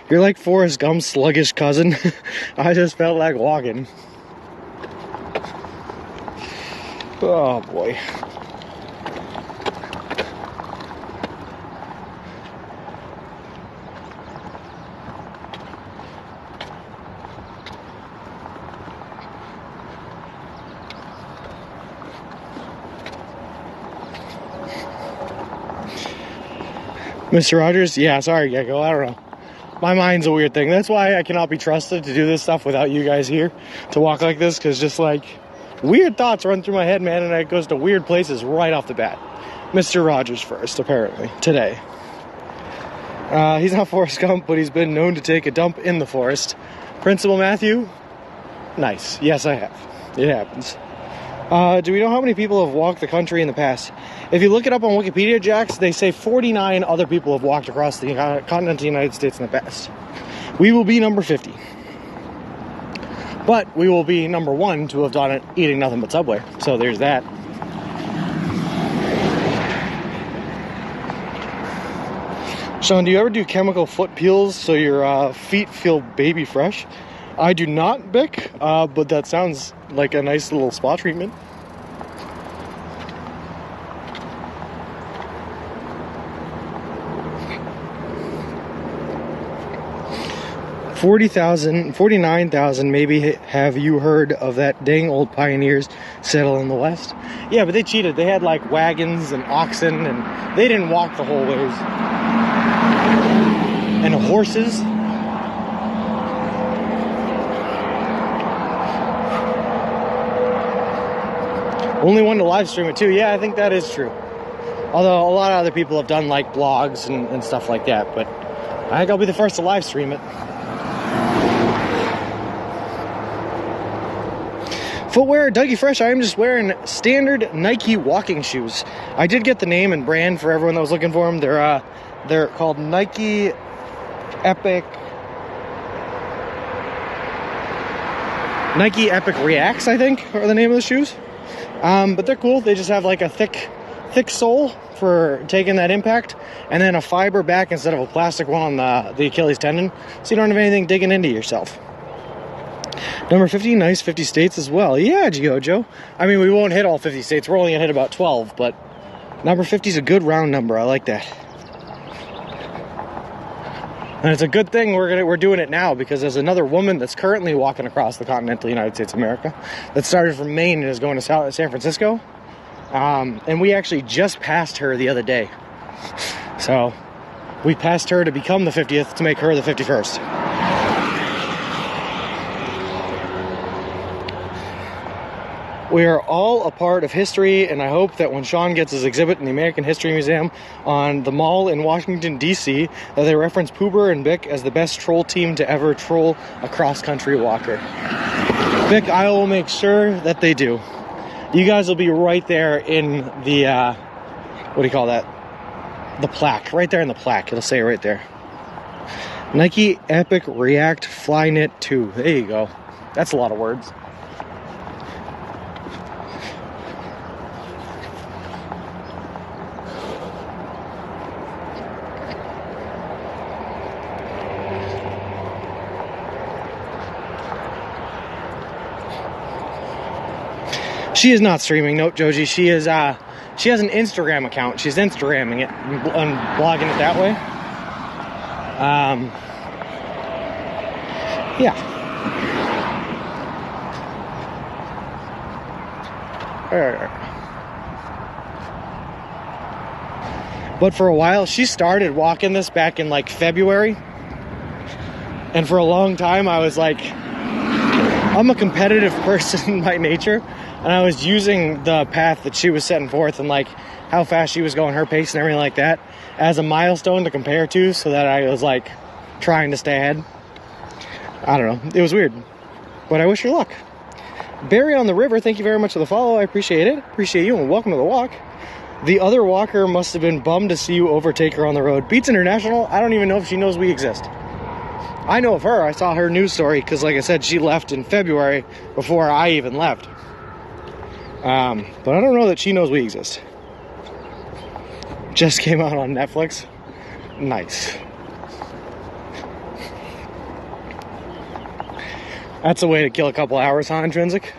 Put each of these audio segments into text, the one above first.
You're like Forrest Gump's sluggish cousin. I just felt like walking. Oh boy. Mr. Rogers? Yeah, sorry, Gecko. I don't know. My mind's a weird thing. That's why I cannot be trusted to do this stuff without you guys here to walk like this, because just like weird thoughts run through my head, man, and it goes to weird places right off the bat. Mr. Rogers first, apparently, today. He's not Forrest Gump, but he's been known to take a dump in the forest. Principal Matthew? Nice. Yes, I have. It happens. Do we know how many people have walked the country in the past? If you look it up on Wikipedia, Jax, they say 49 other people have walked across the continent of the United States in the past. We will be number 50. But we will be number 1 to have done it eating nothing but Subway. So there's that. Sean, do you ever do chemical foot peels so your feet feel baby fresh? I do not, Bick, but that sounds like a nice little spa treatment. $49,000 maybe. Have you heard of that dang old pioneers settle in the West? Yeah, but they cheated. They had like wagons and oxen, and they didn't walk the whole ways. And horses. Only one to live stream it too. Yeah, I think that is true. Although a lot of other people have done like blogs and stuff like that, but I think I'll be the first to live stream it. Footwear, Dougie Fresh, I am just wearing standard Nike walking shoes. I did get the name and brand for everyone that was looking for them. They're called Nike Epic Reacts, I think, are the name of the shoes. But they're cool. They just have like a thick sole for taking that impact, and then a fiber back instead of a plastic one on the Achilles tendon, so you don't have anything digging into yourself. Number 50, nice 50 states as well. Yeah, Giojo. I mean, we won't hit all 50 states. We're only going to hit about 12, but number 50 is a good round number. I like that. And it's a good thing we're doing it now, because there's another woman that's currently walking across the continental United States of America that started from Maine and is going to San Francisco. And we actually just passed her the other day. So we passed her to become the 50th to make her the 51st. We are all a part of history, and I hope that when Sean gets his exhibit in the American History Museum on the Mall in Washington, D.C., that they reference Poober and Bick as the best troll team to ever troll a cross-country walker. Bick, I will make sure that they do. You guys will be right there in the, what do you call that? The plaque. Right there in the plaque. It'll say it right there. Nike Epic React Flyknit 2. There you go. That's a lot of words. She is not streaming. Nope, Joji. She is. She has an Instagram account. She's Instagramming it and blogging it that way. Yeah. But for a while, she started walking this back in like February, and for a long time, I was like, I'm a competitive person by nature. And I was using the path that she was setting forth and like how fast she was going, her pace and everything like that, as a milestone to compare to, so that I was like trying to stay ahead. I don't know. It was weird. But I wish her luck. Barry on the River, thank you very much for the follow. I appreciate it. Appreciate you, and welcome to the walk. The other walker must have been bummed to see you overtake her on the road. Beats International, I don't even know if she knows we exist. I know of her. I saw her news story because, like I said, she left in February before I even left. But I don't know that she knows we exist. Just came out on Netflix. Nice. That's a way to kill a couple hours, huh, Intrinsic?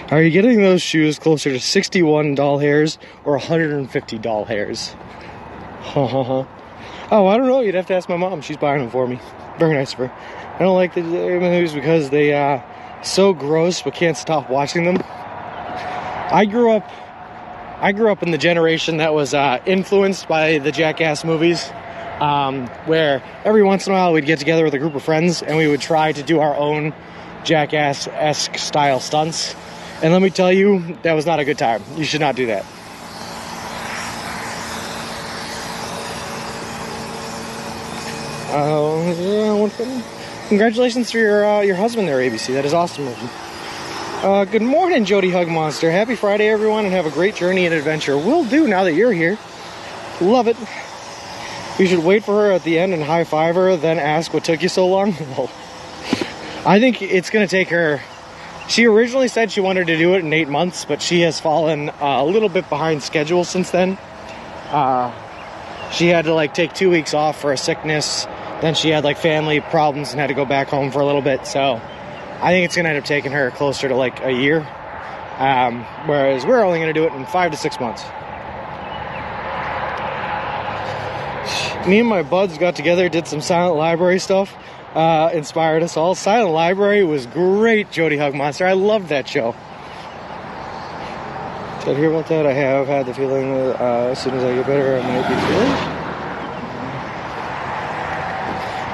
Are you getting those shoes closer to 61 doll hairs or 150 doll hairs? Oh, I don't know. You'd have to ask my mom. She's buying them for me. Very nice of her. I don't like the movies because they so gross, but can't stop watching them. I grew up in the generation that was influenced by the Jackass movies, where every once in a while we'd get together with a group of friends and we would try to do our own Jackass-esque style stunts. And let me tell you, that was not a good time. You should not do that. Congratulations to your husband there, ABC. That is awesome of you. Good morning, Jody Hug Monster. Happy Friday, everyone, and have a great journey and adventure. Will do now that you're here. Love it. You should wait for her at the end and high-five her, then ask what took you so long. Well, I think it's going to take her... She originally said she wanted to do it in 8 months, but she has fallen a little bit behind schedule since then. She had to like take 2 weeks off for a sickness. Then she had like family problems and had to go back home for a little bit. So I think it's going to end up taking her closer to like a year. Whereas we're only going to do it in 5 to 6 months. Me and my buds got together, did some silent library stuff. Inspired us all. Silent Library was great, Jody Hug Monster. I loved that show. Did I hear about that? I have had the feeling that as soon as I get better, I might be feeling.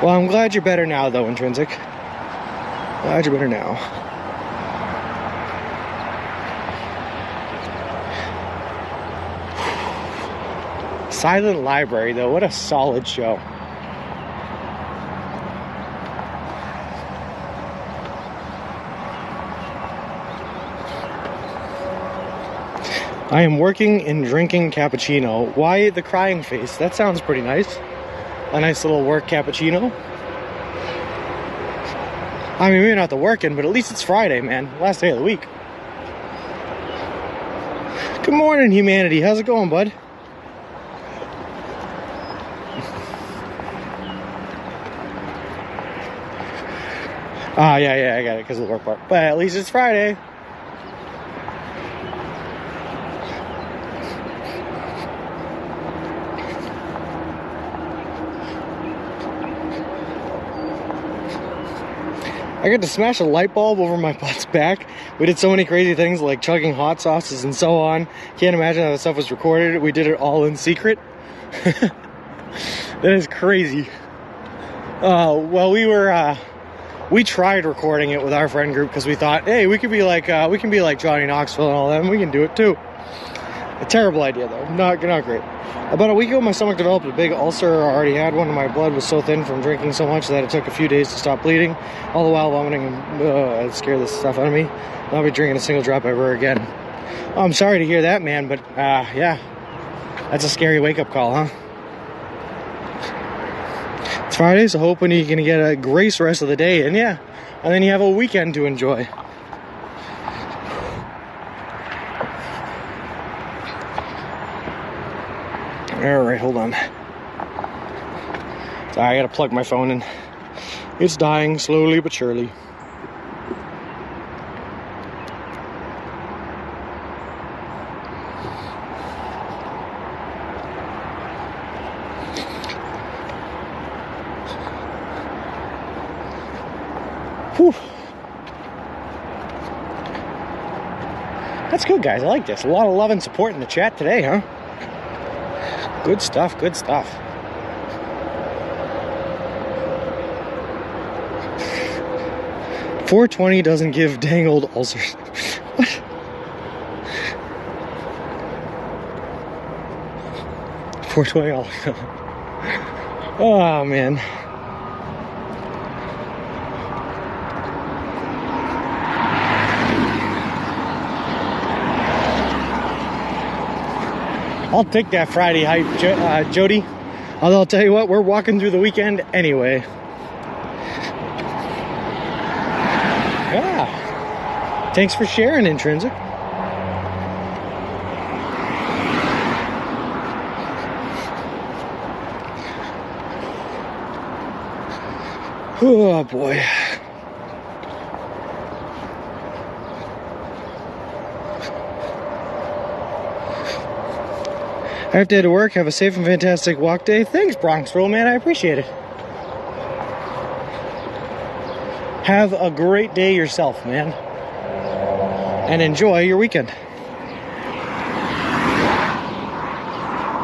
Well, I'm glad you're better now, though, Intrinsic. Glad you're better now. Silent Library, though, what a solid show. I am working and drinking cappuccino. Why the crying face? That sounds pretty nice. A nice little work cappuccino. I mean, maybe not the working, but at least it's Friday, man. Last day of the week. Good morning, humanity. How's it going, bud? Yeah, I got it because of the work part. But at least it's Friday. I got to smash a light bulb over my butt's back. We did so many crazy things like chugging hot sauces and so on. Can't imagine how that stuff was recorded. We did it all in secret. That is crazy. Well, we tried recording it with our friend group because we thought, hey, we can be like Johnny Knoxville and all that, and we can do it too. A terrible idea though, not great. About a week ago, my stomach developed a big ulcer. I already had one, and my blood was so thin from drinking so much that it took a few days to stop bleeding. All the while vomiting, it scared the stuff out of me. I'll be drinking a single drop ever again. Oh, I'm sorry to hear that, man, but yeah, that's a scary wake-up call, huh? It's Friday, so hoping you're gonna get a grace rest of the day, and yeah, and then you have a weekend to enjoy. Alright, hold on. Sorry, I gotta plug my phone in. It's dying slowly but surely. Whew. That's good, guys. I like this. A lot of love and support in the chat today, huh? Good stuff, good stuff. $4.20 doesn't give dang old ulcers. What? $4.20. Oh, man. I'll take that Friday hype, Jody. Although I'll tell you what, we're walking through the weekend anyway. Yeah. Thanks for sharing, Intrinsic. Oh boy. I have to head to work. Have a safe and fantastic walk day. Thanks, Bronx Roll, man. I appreciate it. Have a great day yourself, man. And enjoy your weekend.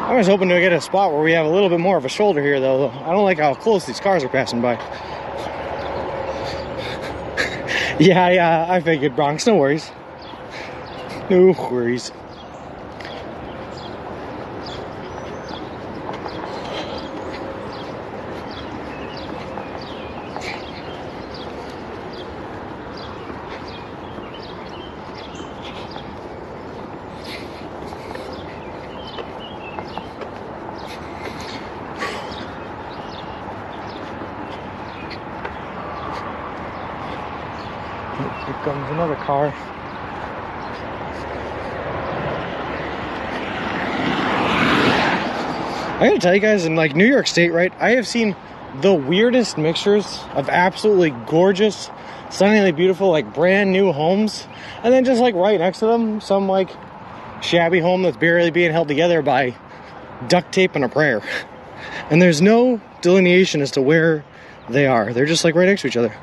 I was hoping to get a spot where we have a little bit more of a shoulder here, though. I don't like how close these cars are passing by. Yeah, I figured, Bronx. No worries. No worries. Here comes another car. I gotta tell you guys, in like New York State, right, I have seen the weirdest mixtures of absolutely gorgeous, stunningly beautiful, like brand new homes, and then just like right next to them, some like shabby home that's barely being held together by duct tape and a prayer. And there's no delineation as to where they are. They're just like right next to each other.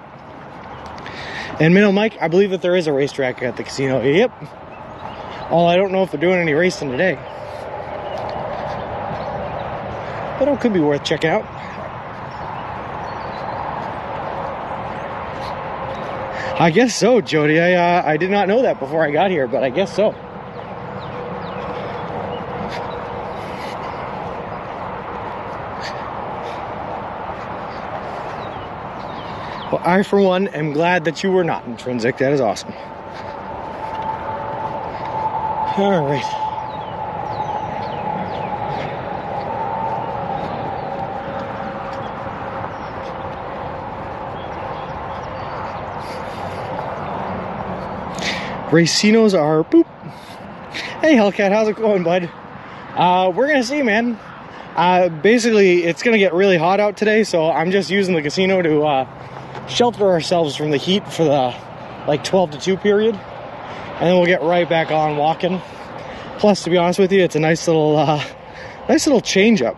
And Minnow Mike, I believe that there is a racetrack at the casino. Yep. Although I don't know if they're doing any racing today. But it could be worth checking out. I guess so, Jody. I did not know that before I got here, but I guess so. Well, I, for one, am glad that you were not intrinsic. That is awesome. All right. Racinos are boop. Hey, Hellcat, how's it going, bud? We're gonna see, man. Basically, it's gonna get really hot out today, so I'm just using the casino to shelter ourselves from the heat for the like 12 to 2 period, and then we'll get right back on walking. Plus, to be honest with you, it's a nice little change up.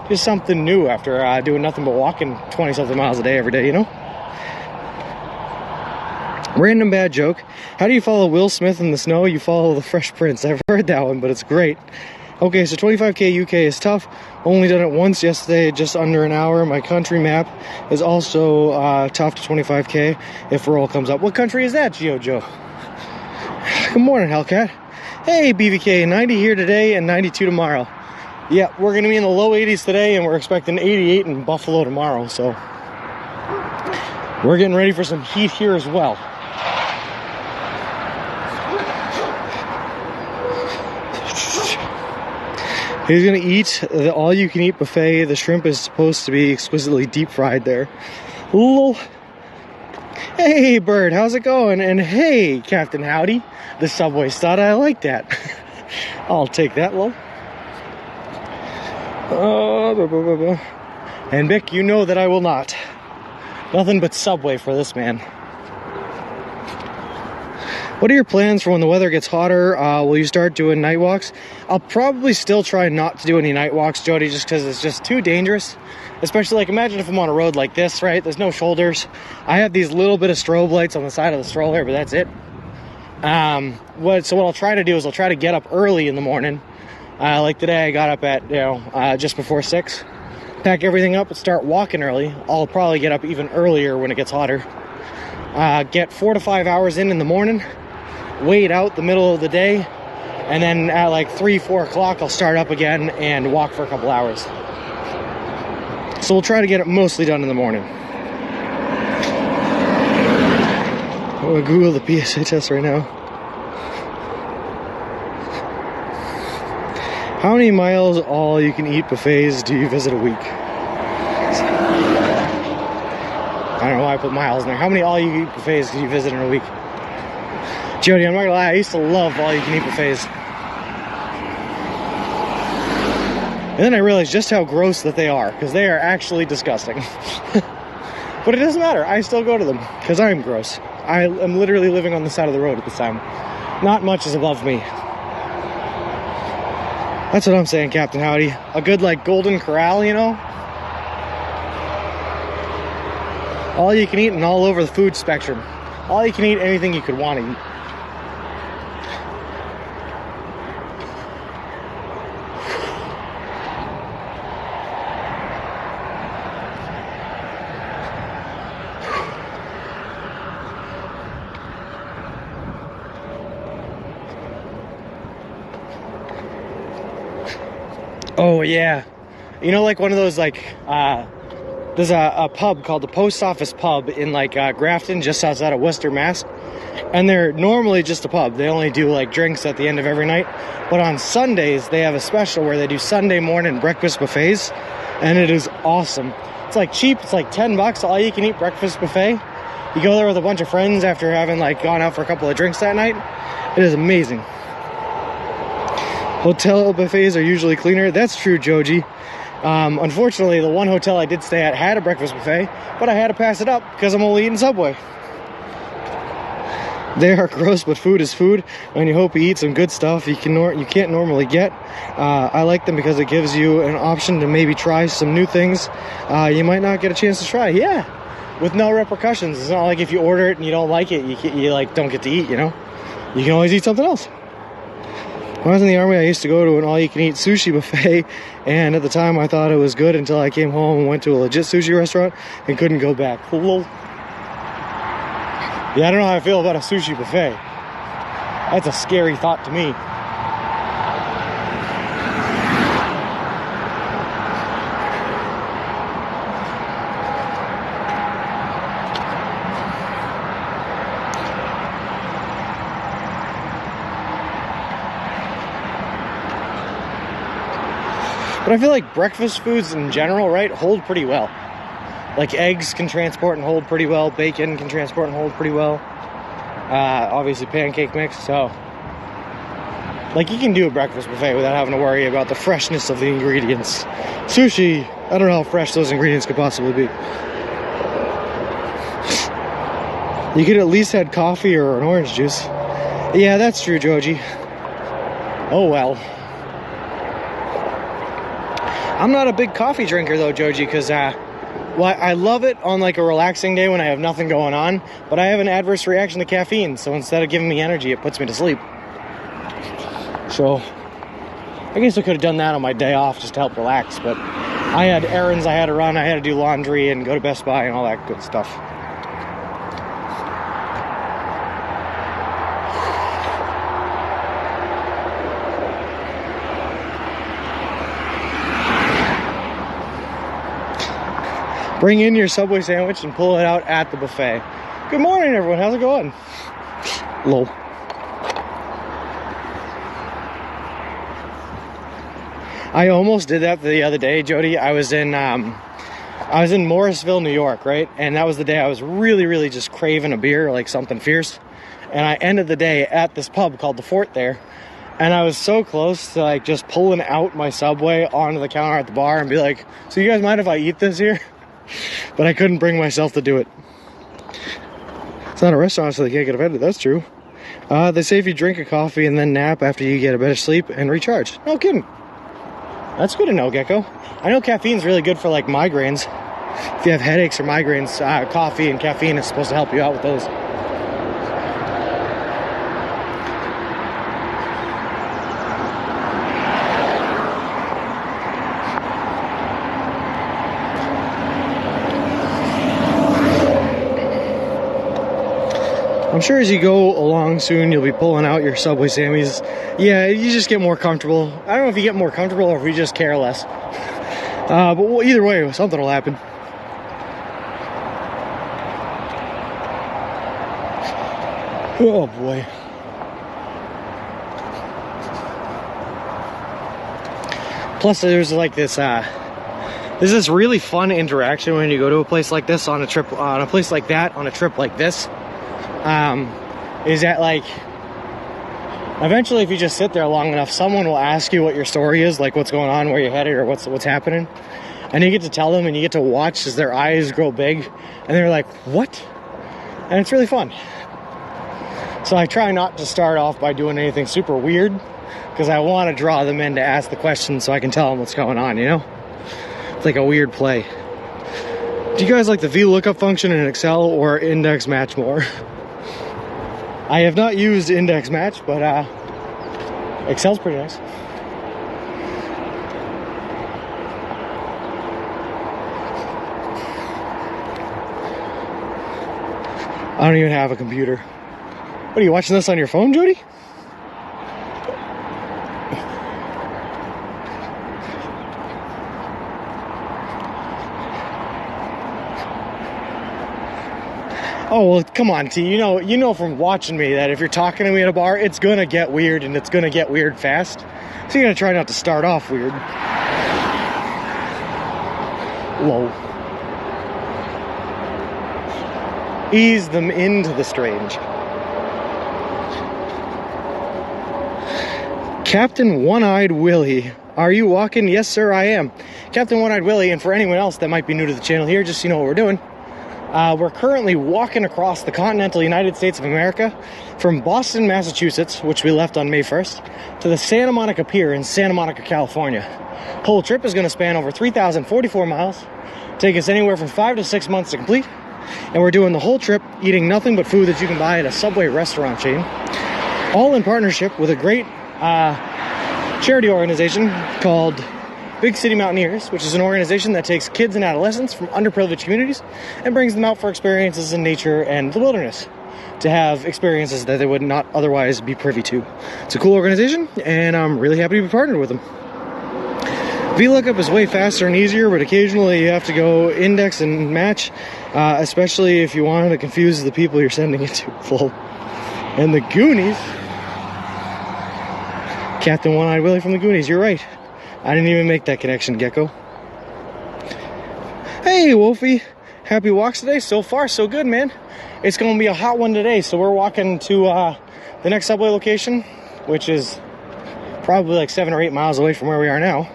Just something new after doing nothing but walking 20 something miles a day every day, you know. Random bad joke. How do you follow Will Smith in the snow? You follow the Fresh Prince. I've heard that one, but it's great. Okay, so 25K UK is tough. Only done it once yesterday, just under an hour. My country map is also tough to 25K if roll comes up. What country is that, Geo Joe? Good morning, Hellcat. Hey, BVK, 90 here today and 92 tomorrow. Yeah, we're going to be in the low 80s today, and we're expecting 88 in Buffalo tomorrow, so we're getting ready for some heat here as well. He's gonna eat the all-you-can-eat buffet. The shrimp is supposed to be exquisitely deep-fried there. Lol. Hey, Bird, how's it going? And hey, Captain Howdy, the Subway stud. I like that. I'll take that, lol. And Bick, you know that I will not. Nothing but Subway for this man. What are your plans for when the weather gets hotter? Will you start doing night walks? I'll probably still try not to do any night walks, Jody, just because it's just too dangerous. Especially, like, imagine if I'm on a road like this, right? There's no shoulders. I have these little bit of strobe lights on the side of the stroller, but that's it. So what I'll try to do is I'll try to get up early in the morning. Like today, I got up at, just before 6. Pack everything up and start walking early. I'll probably get up even earlier when it gets hotter. Get 4 to 5 hours in the morning. Wait out the middle of the day, and then at like 3-4 o'clock I'll start up again and walk for a couple hours. So we'll try to get it mostly done in the morning. I'm gonna Google the PSA test right now. How many miles all you can eat buffets do you visit a week? I don't know why I put miles in there. How many all you can eat buffets do you visit in a week? Jody, I'm not gonna lie, I used to love all-you-can-eat buffets. And then I realized just how gross that they are, because they are actually disgusting. But it doesn't matter. I still go to them because I'm gross. I am literally living on the side of the road at this time. Not much is above me. That's what I'm saying, Captain Howdy. A good, like, golden corral, you know? All you can eat and all over the food spectrum. All you can eat, anything you could want to eat. Oh, yeah. You know, like one of those, like, there's a pub called the Post Office Pub in, like, Grafton, just outside of Worcester, Mass. And they're normally just a pub. They only do, like, drinks at the end of every night. But on Sundays, they have a special where they do Sunday morning breakfast buffets. And it is awesome. It's, like, cheap. It's, like, $10, all you can eat breakfast buffet. You go there with a bunch of friends after having, like, gone out for a couple of drinks that night. It is amazing. Hotel buffets are usually cleaner. That's true, Joji. Unfortunately, the one hotel I did stay at had a breakfast buffet, but I had to pass it up because I'm only eating Subway. They are gross, but food is food, and you hope you eat some good stuff you can't normally get. I like them because it gives you an option to maybe try some new things you might not get a chance to try. Yeah, with no repercussions. It's not like if you order it and you don't like it, you like don't get to eat. You know, you can always eat something else. When I was in the Army, I used to go to an all-you-can-eat sushi buffet, and at the time I thought it was good until I came home and went to a legit sushi restaurant and couldn't go back. Lol. Yeah, I don't know how I feel about a sushi buffet. That's a scary thought to me. But I feel like breakfast foods in general, right, hold pretty well. Like eggs can transport and hold pretty well. Bacon can transport and hold pretty well. Obviously pancake mix, so. Like you can do a breakfast buffet without having to worry about the freshness of the ingredients. Sushi, I don't know how fresh those ingredients could possibly be. You could at least have coffee or an orange juice. Yeah, that's true, Joji. Oh well. I'm not a big coffee drinker though, Joji, because well, I love it on like a relaxing day when I have nothing going on, but I have an adverse reaction to caffeine, so instead of giving me energy, it puts me to sleep. So I guess I could have done that on my day off just to help relax, but I had errands I had to run, I had to do laundry and go to Best Buy and all that good stuff. Bring in your Subway sandwich and pull it out at the buffet. Good morning, everyone. How's it going? Lol. I almost did that the other day, Jody. I was in Morrisville, New York, right? And that was the day I was really just craving a beer, like something fierce. And I ended the day at this pub called the Fort there. And I was so close to like just pulling out my Subway onto the counter at the bar and be like, so you guys mind if I eat this here? But I couldn't bring myself to do it. It's not a restaurant, so they can't get offended. That's true. They say if you drink a coffee and then nap after you get a better sleep and recharge. No kidding. That's good to know, Gecko. I know caffeine's really good for like migraines. If you have headaches or migraines, coffee and caffeine is supposed to help you out with those. I'm sure as you go along soon, you'll be pulling out your Subway Sammies. Yeah, you just get more comfortable. I don't know if you get more comfortable or if you just care less. But either way, something will happen. Oh boy. Plus, there's like this. There's this really fun interaction when you go to a place like this on a trip, on a place like that, on a trip like this. Is that like eventually if you just sit there long enough, someone will ask you what your story is, like what's going on, where you're headed, or what's happening. And you get to tell them, and you get to watch as their eyes grow big, and they're like, what? And it's really fun. So I try not to start off by doing anything super weird, because I want to draw them in to ask the questions so I can tell them what's going on, you know? It's like a weird play. Do you guys like the VLOOKUP function in Excel or index match more? I have not used index match, but Excel's pretty nice. I don't even have a computer. What, are you watching this on your phone, Jody? Oh, well, come on, T. You know from watching me that if you're talking to me at a bar, it's gonna get weird, and it's gonna get weird fast. So you gotta try not to start off weird. Low. Ease them into the strange. Captain One-Eyed Willie. Are you walking? Yes, sir, I am. Captain One-Eyed Willie, and for anyone else that might be new to the channel here, just so you know what we're doing. We're currently walking across the continental United States of America from Boston, Massachusetts, which we left on May 1st, to the Santa Monica Pier in Santa Monica, California. Whole trip is going to span over 3,044 miles, take us anywhere from 5 to 6 months to complete, and we're doing the whole trip eating nothing but food that you can buy at a Subway restaurant chain, all in partnership with a great charity organization called Big City Mountaineers, which is an organization that takes kids and adolescents from underprivileged communities and brings them out for experiences in nature and the wilderness to have experiences that they would not otherwise be privy to. It's a cool organization, and I'm really happy to be partnered with them. VLOOKUP is way faster and easier, but occasionally you have to go index and match, especially if you want to confuse the people you're sending it to full. And the Goonies. Captain One-Eyed Willie from the Goonies, you're right. I didn't even make that connection, Gecko. Hey, Wolfie. Happy walks today? So far, so good, man. It's going to be a hot one today, so we're walking to the next Subway location, which is probably like 7 or 8 miles away from where we are now.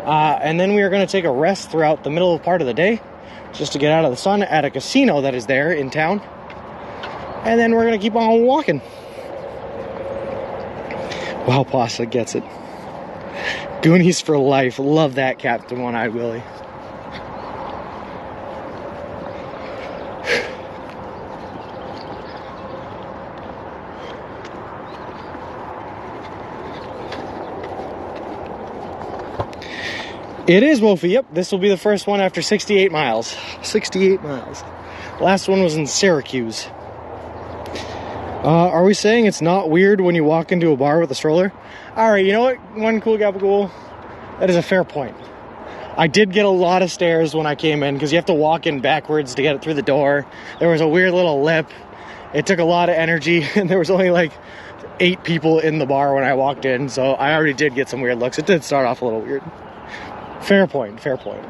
And then we are going to take a rest throughout the middle part of the day, just to get out of the sun at a casino that is there in town. And then we're going to keep on walking. Wow, Pasta gets it. Goonies for life. Love that, Captain One-Eyed Willie. It is, Wolfie. Yep, this will be the first one after 68 miles. 68 miles. Last one was in Syracuse. Are we saying it's not weird when you walk into a bar with a stroller? Alright, you know what? One cool gabagool. That is a fair point. I did get a lot of stairs when I came in, because you have to walk in backwards to get it through the door. There was a weird little lip. It took a lot of energy, and there was only like 8 people in the bar when I walked in, so I already did get some weird looks. It did start off a little weird. Fair point, fair point.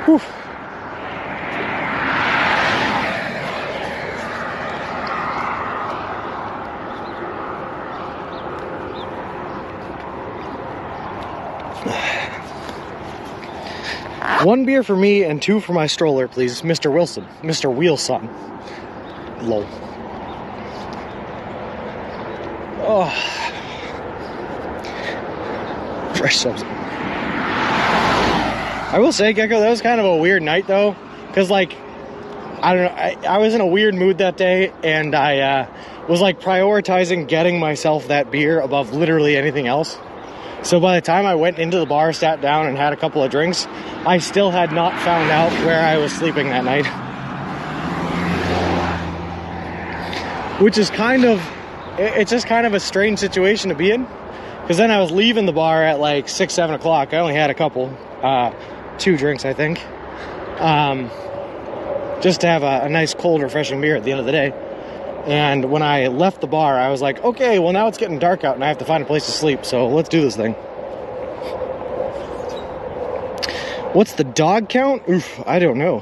Whew. One beer for me and 2 for my stroller, please. Mr. Wilson. Mr. Wheelson. Lol. Oh. Fresh subs. I will say, Gecko, that was kind of a weird night, though. Because, like, I don't know. I was in a weird mood that day, and I was, like, prioritizing getting myself that beer above literally anything else. So by the time I went into the bar, sat down, and had a couple of drinks, I still had not found out where I was sleeping that night. Which is kind of, it's just kind of a strange situation to be in. Because then I was leaving the bar at like 6, 7 o'clock. I only had a couple, 2 drinks, I think. Just to have a nice, cold, refreshing beer at the end of the day. And when I left the bar, I was like, okay, well now it's getting dark out and I have to find a place to sleep, so let's do this thing. What's the dog count? Oof, I don't know.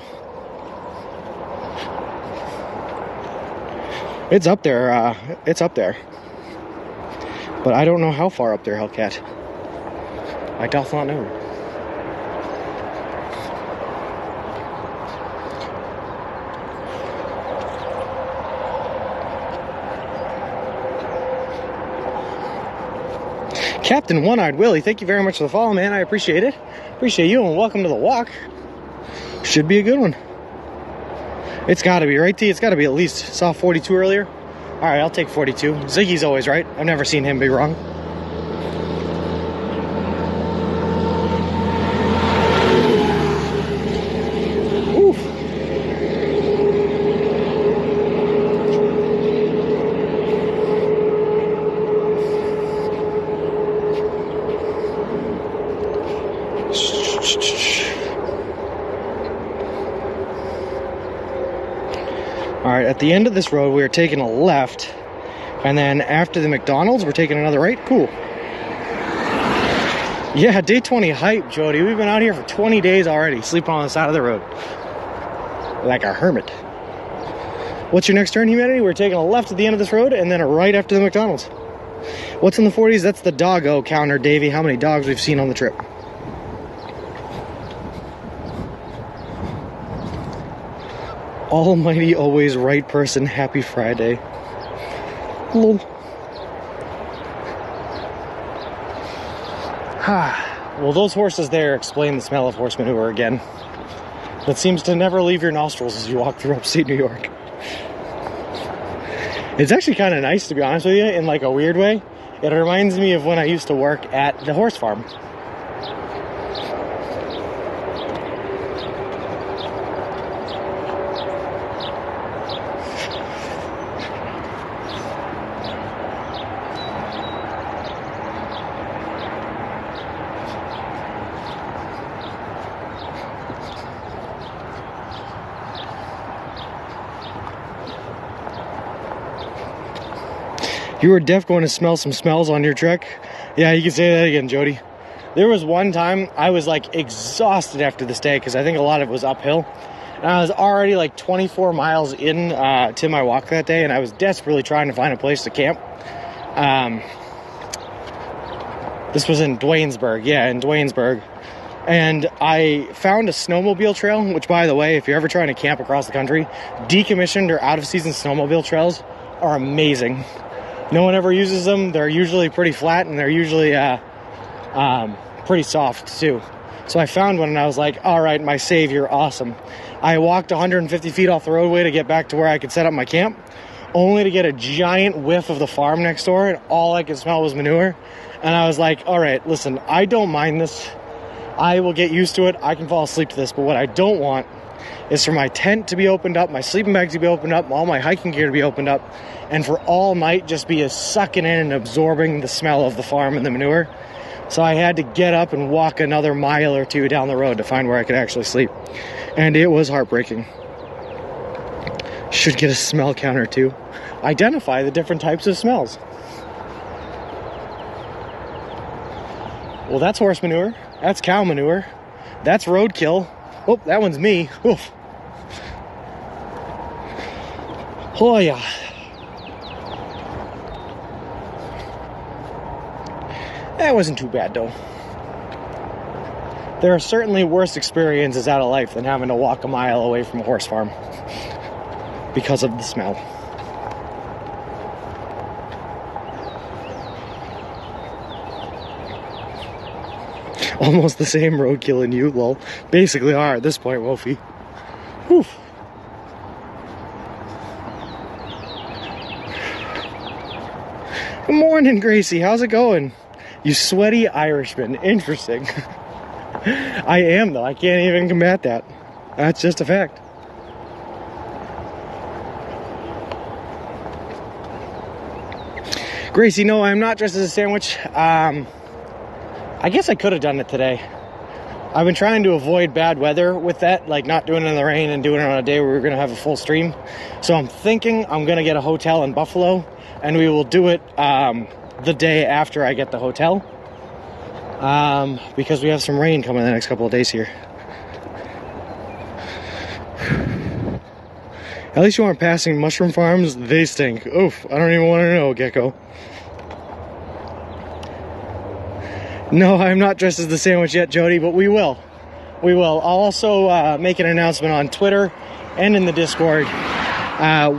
It's up there. It's up there. But I don't know how far up there, Hellcat. I doth not know. Captain One-Eyed Willie, thank you very much for the follow, man. I appreciate it. Appreciate you, and welcome to the walk. Should be a good one. It's got to be, right, T? It's got to be at least. Saw 42 earlier. All right, I'll take 42. Ziggy's always right. I've never seen him be wrong. Oof. All right, at the end of this road, we are taking a left, and then after the McDonald's, we're taking another right. Cool. Yeah, day 20 hype, Jody. We've been out here for 20 days already, sleeping on the side of the road like a hermit. What's your next turn, humanity? We're taking a left at the end of this road, and then a right after the McDonald's. What's in the 40s? That's the doggo counter, Davey. How many dogs we've seen on the trip? Almighty, always right person. Happy Friday. Lol. Well, those horses there explain the smell of horse manure again. That seems to never leave your nostrils as you walk through upstate New York. It's actually kind of nice, to be honest with you, in like a weird way. It reminds me of when I used to work at the horse farm. You were def going to smell some smells on your trek. Yeah, you can say that again, Jody. There was one time I was like exhausted after this day because I think a lot of it was uphill. And I was already like 24 miles in to my walk that day, and I was desperately trying to find a place to camp. This was in Dwaynesburg. Yeah, in Dwaynesburg. And I found a snowmobile trail, which, by the way, if you're ever trying to camp across the country, decommissioned or out-of-season snowmobile trails are amazing. No one ever uses them. They're usually pretty flat, and they're usually pretty soft too. So I found one, and I was like, all right, my savior, awesome. I walked 150 feet off the roadway to get back to where I could set up my camp, only to get a giant whiff of the farm next door, and all I could smell was manure. And I was like, all right, listen, I don't mind this. I will get used to it. I can fall asleep to this. But what I don't want is for my tent to be opened up, my sleeping bag to be opened up, all my hiking gear to be opened up, and for all night just be sucking in and absorbing the smell of the farm and the manure. So I had to get up and walk another mile or two down the road to find where I could actually sleep. And it was heartbreaking. Should get a smell counter too. Identify the different types of smells. Well, that's horse manure. That's cow manure. That's roadkill. Oh, that one's me. Oof. Oh, yeah. That wasn't too bad, though. There are certainly worse experiences out of life than having to walk a mile away from a horse farm because of the smell. Almost the same roadkill in you, lol. Basically are at this point, Wolfie. Whew. Good morning, Gracie. How's it going? You sweaty Irishman. Interesting. I am, though. I can't even combat that. That's just a fact. Gracie, no, I'm not dressed as a sandwich. I guess I could have done it today. I've been trying to avoid bad weather with that, like not doing it in the rain and doing it on a day where we're going to have a full stream. So I'm thinking I'm going to get a hotel in Buffalo, and we will do it the day after I get the hotel, because we have some rain coming in the next couple of days here. At least you aren't passing mushroom farms. They stink. Oof, I don't even want to know, Gecko. No, I'm not dressed as the sandwich yet, Jody, but we will. We will. I'll also make an announcement on Twitter and in the Discord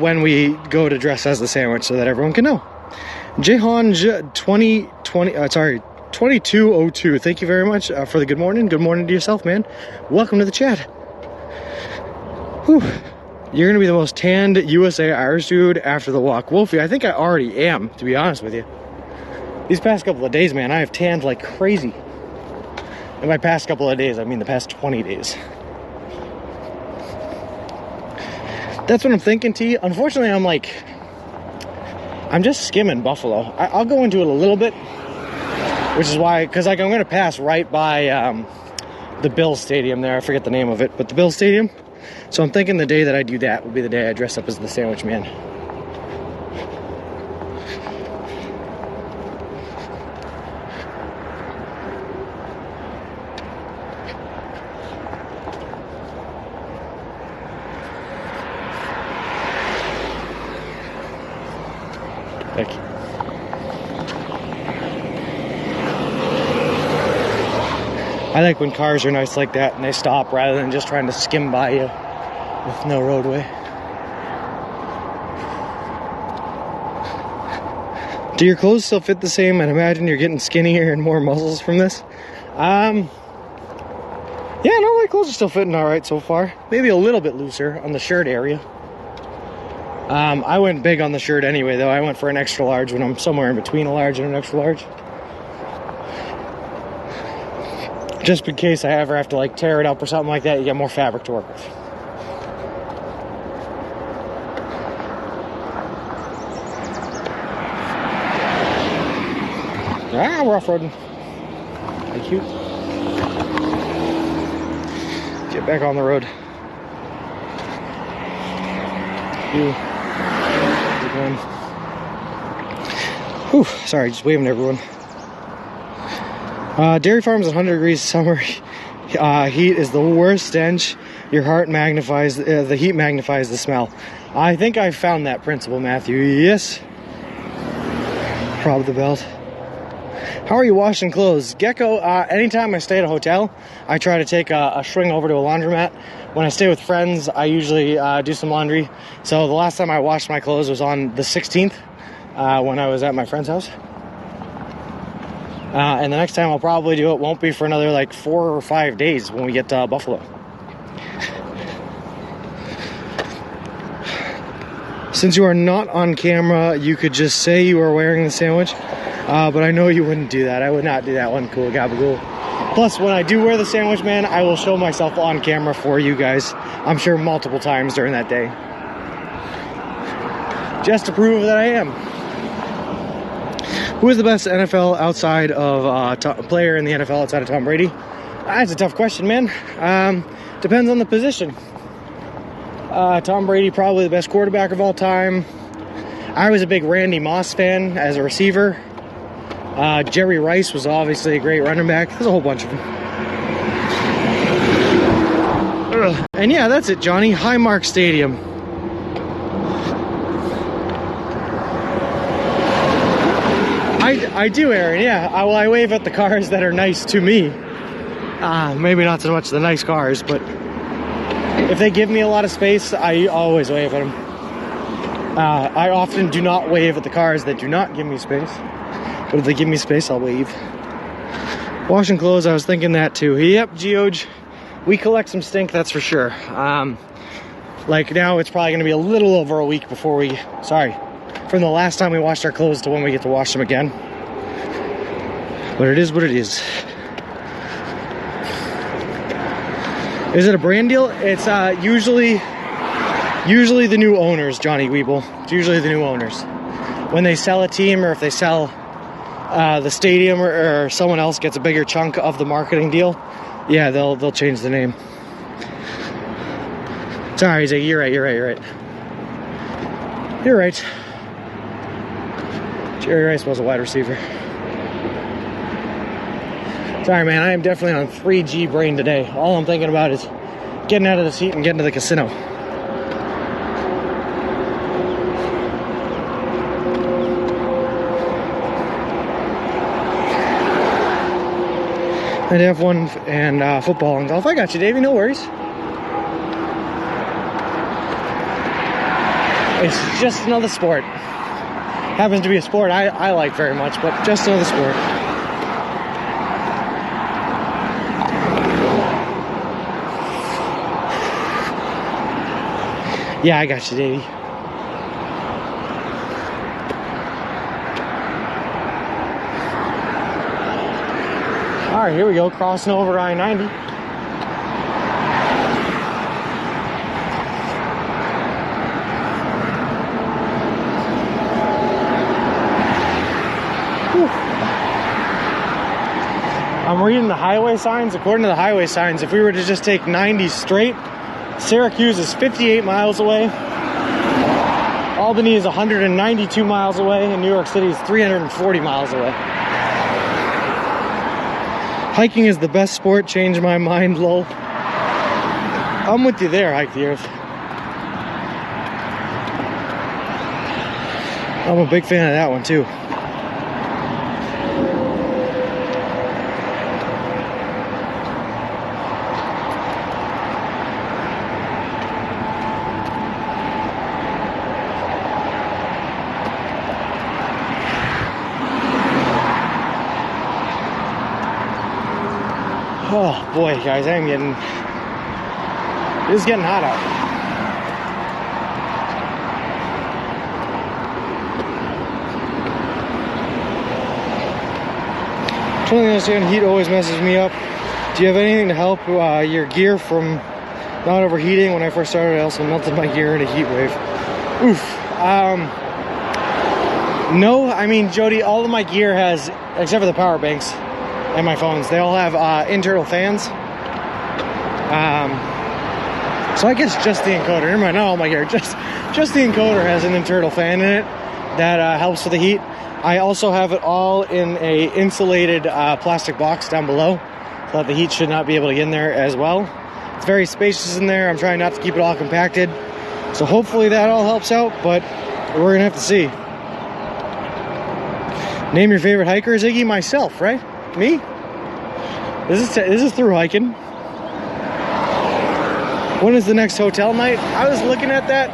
when we go to dress as the sandwich so that everyone can know. Jehan 2202, thank you very much for the good morning. Good morning to yourself, man. Welcome to the chat. Whew. You're going to be the most tanned USA Irish dude after the walk. Wolfie, I think I already am, to be honest with you. These past couple of days, man, I have tanned like crazy. And by past couple of days, I mean the past 20 days. That's what I'm thinking, T. Unfortunately, I'm just skimming Buffalo. I'll go into it a little bit, which is why, because like I'm going to pass right by the Bills Stadium there. I forget the name of it, but the Bills Stadium. So I'm thinking the day that I do that will be the day I dress up as the sandwich man. I like when cars are nice like that and they stop rather than just trying to skim by you with no roadway. Do your clothes still fit the same? And imagine you're getting skinnier and more muscles from this. Yeah, no, my clothes are still fitting all right so far. Maybe a little bit looser on the shirt area. I went big on the shirt anyway, though. I went for an extra large when I'm somewhere in between a large and an extra large. Just in case I ever have to like tear it up or something like that, you get more fabric to work with. Ah, we're off-roading. Thank you. Get back on the road. You. Whew, sorry, just waving to everyone. Dairy farms at 100 degrees summer heat is the worst stench. Your heart magnifies, the heat magnifies the smell. I think I found that principle, Matthew. Yes. Prob the belt. How are you washing clothes? Gecko, anytime I stay at a hotel, I try to take a swing over to a laundromat. When I stay with friends, I usually do some laundry. So the last time I washed my clothes was on the 16th when I was at my friend's house. And the next time I'll probably do it won't be for another like 4 or 5 days when we get to Buffalo. Since you are not on camera, you could just say you are wearing the sandwich. But I know you wouldn't do that. I would not do that one. Cool, gabagool. Plus, when I do wear the sandwich, man, I will show myself on camera for you guys. I'm sure multiple times during that day. Just to prove that I am. Who is the best NFL outside of player in the NFL outside of Tom Brady? That's a tough question, man. Depends on the position. Tom Brady, probably the best quarterback of all time. I was a big Randy Moss fan as a receiver. Jerry Rice was obviously a great running back. There's a whole bunch of them. And yeah, that's it, Johnny. Highmark Stadium. I do, Aaron, yeah. I wave at the cars that are nice to me. Maybe not so much the nice cars, but if they give me a lot of space, I always wave at them. I often do not wave at the cars that do not give me space. But if they give me space, I'll wave. Washing clothes, I was thinking that too. Yep, George, we collect some stink, that's for sure. Like now, it's probably going to be a little over a week before we... Sorry. From the last time we washed our clothes to when we get to wash them again. But it is what it is. Is it a brand deal? It's usually the new owners, Johnny Weeble. It's usually the new owners. When they sell a team or if they sell the stadium or someone else gets a bigger chunk of the marketing deal, yeah, they'll change the name. Sorry, Isaac, you're right. You're right. Jerry Rice was a wide receiver. Sorry, man, I am definitely on 3G brain today. All I'm thinking about is getting out of the seat and getting to the casino. And F1 and football and golf. I got you, Davey, no worries. It's just another sport. Happens to be a sport I like very much, but just another sport. Yeah, I got you, Davey. All right, here we go, crossing over I-90. I'm reading the highway signs. According to the highway signs, if we were to just take 90 straight, Syracuse is 58 miles away. Albany is 192 miles away, and New York City is 340 miles away. Hiking is the best sport, changed my mind, lol. I'm with you there, Hike the Earth. I'm a big fan of that one too. Oh boy, guys, it is getting hot out. Totally understand, heat always messes me up. Do you have anything to help your gear from not overheating? When I first started, I also melted my gear in a heat wave. Oof. No, I mean, Jody, all of my gear has, except for the power banks and my phones, they all have internal fans. So I guess just the encoder, never mind, not all my gear, just the encoder has an internal fan in it that helps with the heat. I also have it all in a insulated plastic box down below, so that the heat should not be able to get in there as well. It's very spacious in there. I'm trying not to keep it all compacted, so hopefully that all helps out, but we're gonna have to see. Name your favorite hiker, Ziggy? Myself, right? Me? This is through hiking. When is the next hotel night? I was looking at that.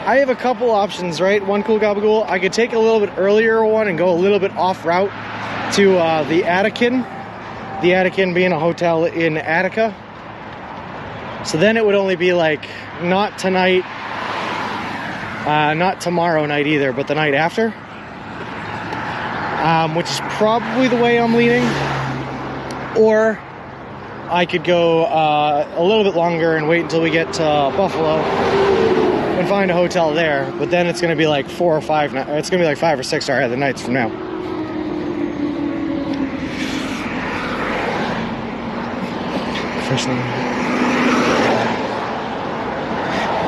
I have a couple options, right? One cool gabagool. I could take a little bit earlier one and go a little bit off route to the Attican. The Attican being a hotel in Attica. So then it would only be like, not tonight, not tomorrow night either, but the night after. Which is probably the way I'm leaning. Or I could go a little bit longer and wait until we get to Buffalo and find a hotel there. But then it's going to be like 4 or 5. It's going to be like 5 or 6 other nights from now.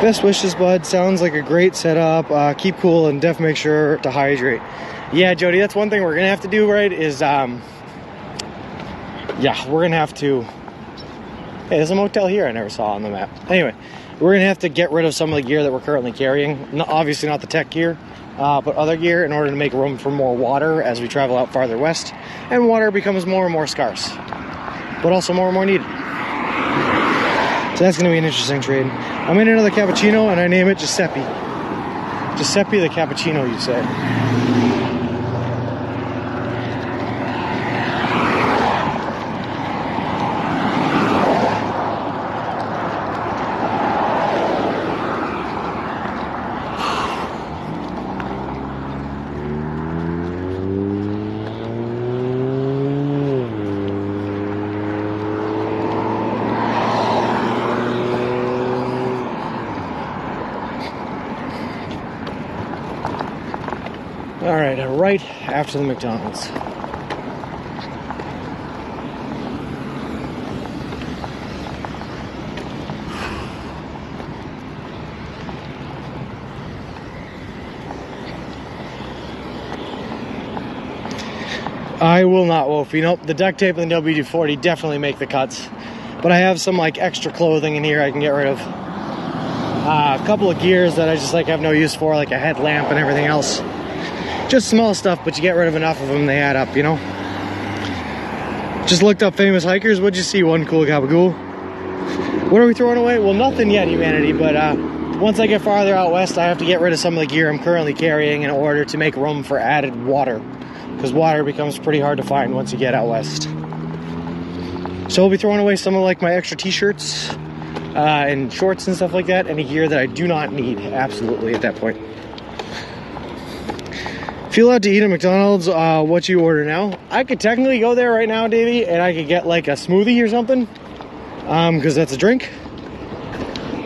Best wishes, bud. Sounds like a great setup. Keep cool and definitely make sure to hydrate. Yeah, Jody, that's one thing we're going to have to do, right, is, yeah, we're going to have to, hey, there's a motel here I never saw on the map. Anyway, we're going to have to get rid of some of the gear that we're currently carrying. Obviously not the tech gear, but other gear in order to make room for more water as we travel out farther west. And water becomes more and more scarce, but also more and more needed. So that's going to be an interesting trade. I'm in another cappuccino, and I name it Giuseppe. Giuseppe the cappuccino, you say. All right, right after the McDonald's. I will not, Wolfie. Nope, the duct tape and the WD-40 definitely make the cuts. But I have some like extra clothing in here I can get rid of. A couple of gears that I just like have no use for, like a headlamp and everything else. Just small stuff, but you get rid of enough of them, they add up, you know? Just looked up famous hikers. What'd you see? One cool gabagool. What are we throwing away? Well, nothing yet, humanity, but once I get farther out west, I have to get rid of some of the gear I'm currently carrying in order to make room for added water, because water becomes pretty hard to find once you get out west. So I'll be throwing away some of like my extra t-shirts and shorts and stuff like that, any gear that I do not need, absolutely, at that point. If you're allowed to eat at McDonald's, what you order now? I could technically go there right now, Davey, and I could get like a smoothie or something, because that's a drink.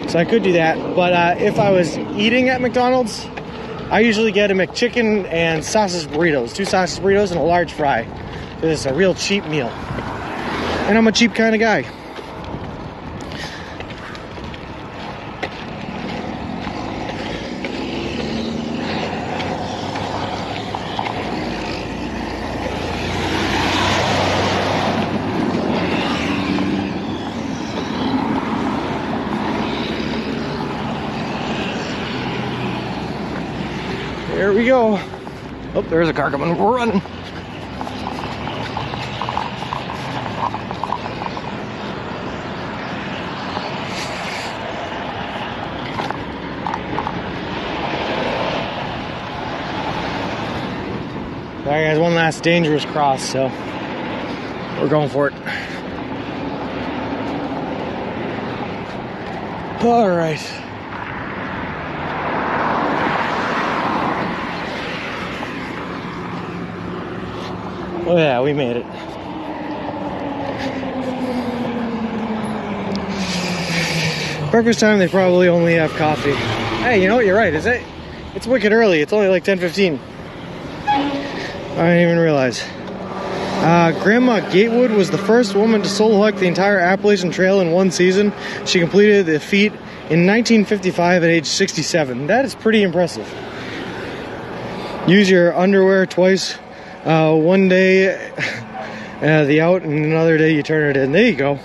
So I could do that, but if I was eating at McDonald's, I usually get a McChicken and sausage burritos, 2 sausage burritos and a large fry. It's a real cheap meal. And I'm a cheap kind of guy. There we go. Oh, there's a car coming. We're running. Alright guys, one last dangerous cross, so we're going for it. Alright. Oh yeah, we made it. Breakfast time, they probably only have coffee. Hey, you know what? You're right. It's wicked early. It's only like 10:15. I didn't even realize. Grandma Gatewood was the first woman to solo hike the entire Appalachian Trail in one season. She completed the feat in 1955 at age 67. That is pretty impressive. Use your underwear twice. One day the out and another day you turn it in. There you go.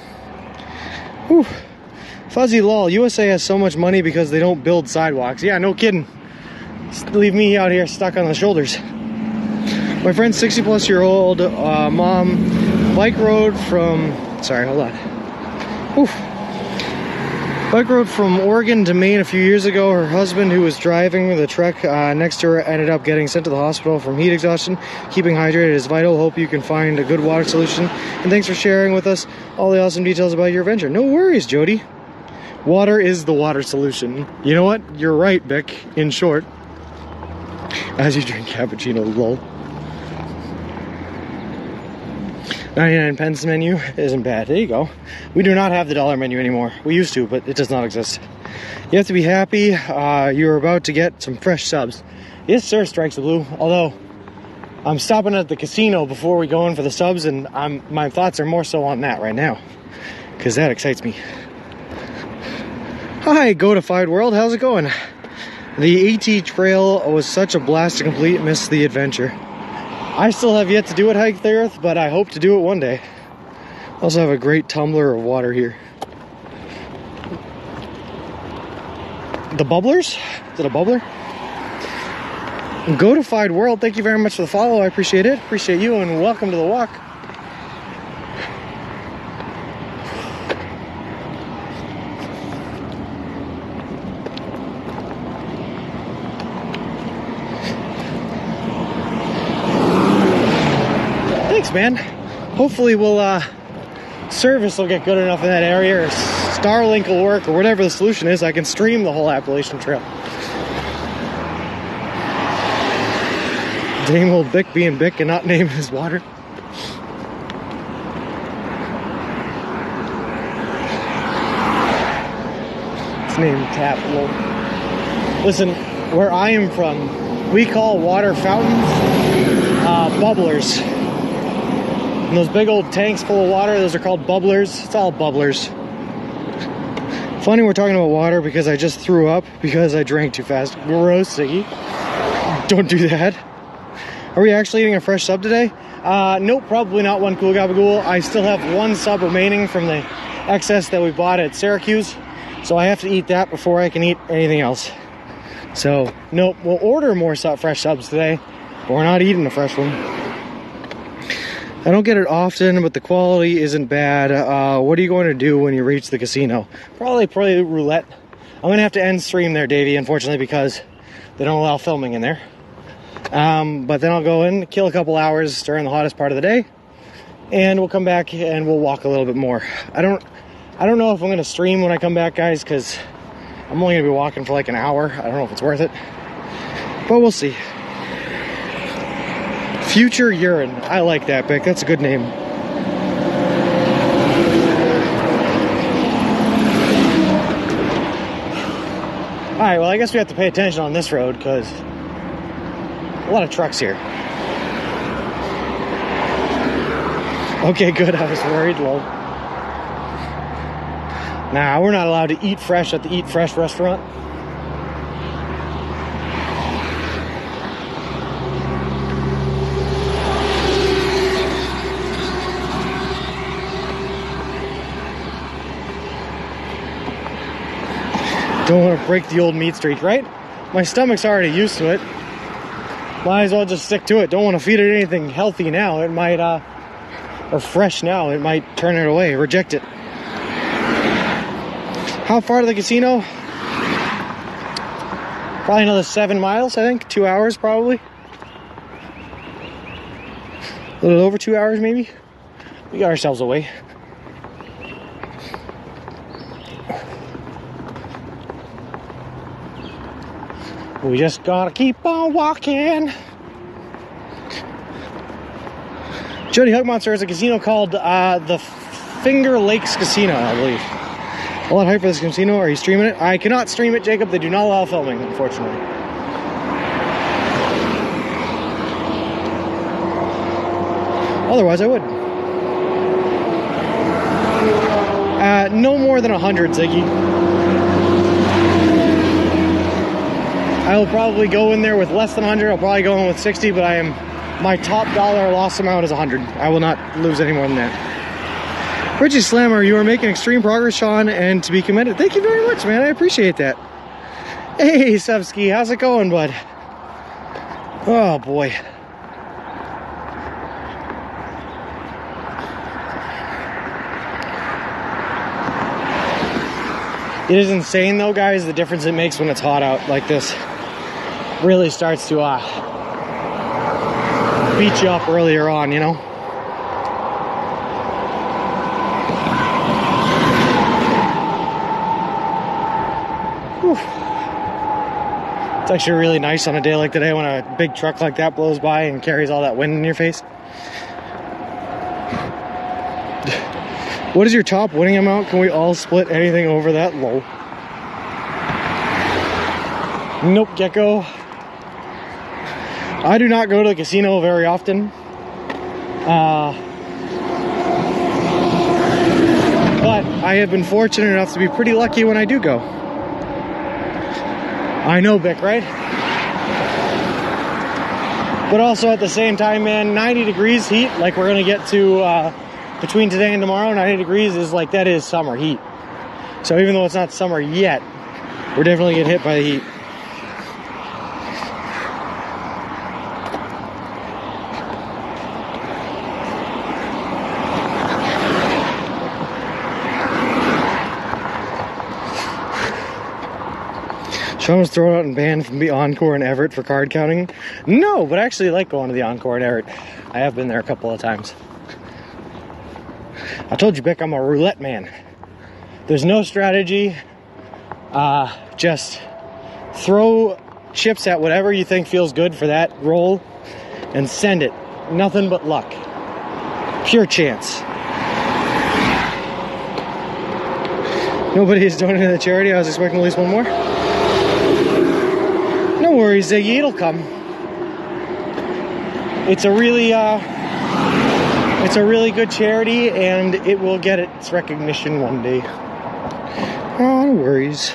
Whew. Fuzzy lol. USA has so much money because they don't build sidewalks. Yeah, no kidding. Just leave me out here stuck on the shoulders. My friend's 60-plus-year-old mom bike rode from... Sorry, hold on. Whew. Bike rode from Oregon to Maine a few years ago. Her husband, who was driving the truck next to her, ended up getting sent to the hospital from heat exhaustion. Keeping hydrated is vital. Hope you can find a good water solution. And thanks for sharing with us all the awesome details about your adventure. No worries, Jody. Water is the water solution. You know what? You're right, Bick. In short. As you drink cappuccino, lol. 99 pence menu isn't bad. There you go. We do not have the dollar menu anymore. We used to, but it does not exist. You have to be happy you're about to get some fresh subs. Yes, sir, Strikes the Blue. Although, I'm stopping at the casino before we go in for the subs, and my thoughts are more so on that right now. Because that excites me. Hi, Godified World. How's it going? The AT Trail was such a blast to complete. Missed the adventure. I still have yet to do it, Hike the Earth, but I hope to do it one day. I also have a great tumbler of water here. The bubblers? Is it a bubbler? Godified World, thank you very much for the follow. I appreciate it. Appreciate you, and welcome to the walk. Man, hopefully service will get good enough in that area, or Starlink will work, or whatever the solution is. I can stream the whole Appalachian Trail. Dang old Bick being Bick and not name his water. It's named Tap. Listen, where I am from, we call water fountains bubblers. And those big old tanks full of water, those are called bubblers. It's all bubblers. Funny we're talking about water because I just threw up because I drank too fast. Gross, Siggy. Don't do that. Are we actually eating a fresh sub today? Nope, probably not one cool gabagool. I still have one sub remaining from the excess that we bought at Syracuse. So I have to eat that before I can eat anything else. So, nope, we'll order more fresh subs today. But we're not eating a fresh one. I don't get it often, but the quality isn't bad. What are you going to do when you reach the casino? Probably roulette. I'm going to have to end stream there, Davey, unfortunately, because they don't allow filming in there. But then I'll go in, kill a couple hours during the hottest part of the day, and we'll come back and we'll walk a little bit more. I don't know if I'm going to stream when I come back, guys, because I'm only going to be walking for like an hour. I don't know if it's worth it, but we'll see. Future Urine. I like that, Bick. That's a good name. Alright, well, I guess we have to pay attention on this road because a lot of trucks here. Okay, good. I was worried. Low. Nah, we're not allowed to eat fresh at the Eat Fresh restaurant. Don't want to break the old meat streak, right? My stomach's already used to it. Might as well just stick to it. Don't want to feed it anything healthy now. It might, or fresh now, it might turn it away, reject it. How far to the casino? Probably another 7 miles, I think. 2 hours, probably. A little over 2 hours, maybe. We got ourselves away. We just gotta keep on walking. Jody Hug Monster has a casino called the Finger Lakes Casino, I believe. A lot of hype for this casino. Are you streaming it? I cannot stream it, Jacob. They do not allow filming, unfortunately. Otherwise, I would. No more than 100, Ziggy. I will probably go in there with less than 100. I'll probably go in with 60, but my top dollar loss amount is 100. I will not lose any more than that. Richie Slammer, you are making extreme progress, Sean, and to be commended. Thank you very much, man. I appreciate that. Hey, Subski, how's it going, bud? Oh, boy. It is insane, though, guys, the difference it makes when it's hot out like this. Really starts to beat you up earlier on, you know? Whew. It's actually really nice on a day like today when a big truck like that blows by and carries all that wind in your face. What is your top winning amount? Can we all split anything over that low? Nope, Gecko. I do not go to the casino very often. But I have been fortunate enough to be pretty lucky when I do go. I know, Bick, right? But also at the same time, man, 90 degrees heat, like we're gonna get to between today and tomorrow, 90 degrees is like, that is summer heat. So even though it's not summer yet, we're definitely getting hit by the heat. Sean was thrown out and banned from the Encore in Everett for card counting. No, but I actually like going to the Encore in Everett. I have been there a couple of times. I told you, Beck, I'm a roulette man. There's no strategy. Just throw chips at whatever you think feels good for that roll and send it. Nothing but luck. Pure chance. Nobody is donating to the charity. I was expecting at least one more. No worries, Ziggy, it'll come. It's a really good charity, and it will get its recognition one day. Oh, no worries.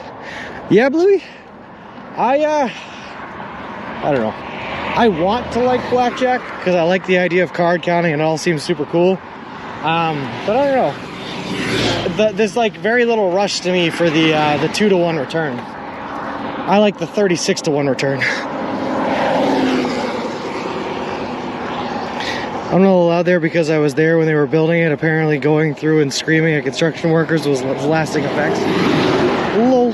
Yeah, Bluey? I don't know. I want to like blackjack because I like the idea of card counting and it all seems super cool. But I don't know. There's like very little rush to me for the 2-to-1 return. I like the 36-to-1 return. I'm not allowed there because I was there when they were building it. Apparently going through and screaming at construction workers was lasting effects. Lol.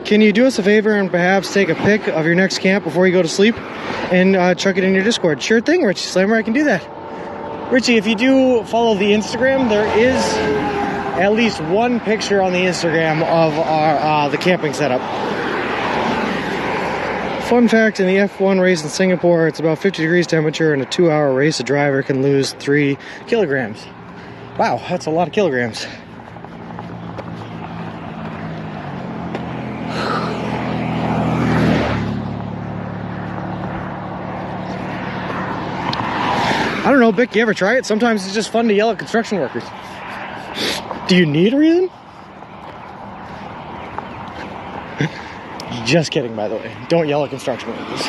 Can you do us a favor and perhaps take a pic of your next camp before you go to sleep and chuck it in your Discord? Sure thing, Richie Slammer, I can do that. Richie, if you do follow the Instagram, there is at least one picture on the Instagram of our the camping setup. Fun fact, in the F1 race in Singapore, it's about 50 degrees temperature. In a 2-hour race, a driver can lose 3 kilograms. Wow, that's a lot of kilograms. I don't know, Bick, you ever try it? Sometimes it's just fun to yell at construction workers. Do you need a reason? Just kidding, by the way. Don't yell at construction workers.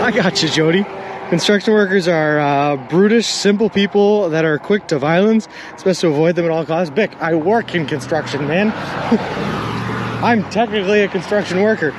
I got you, Jody. Construction workers are brutish, simple people that are quick to violence. It's best to avoid them at all costs. Bick, I work in construction, man. I'm technically a construction worker.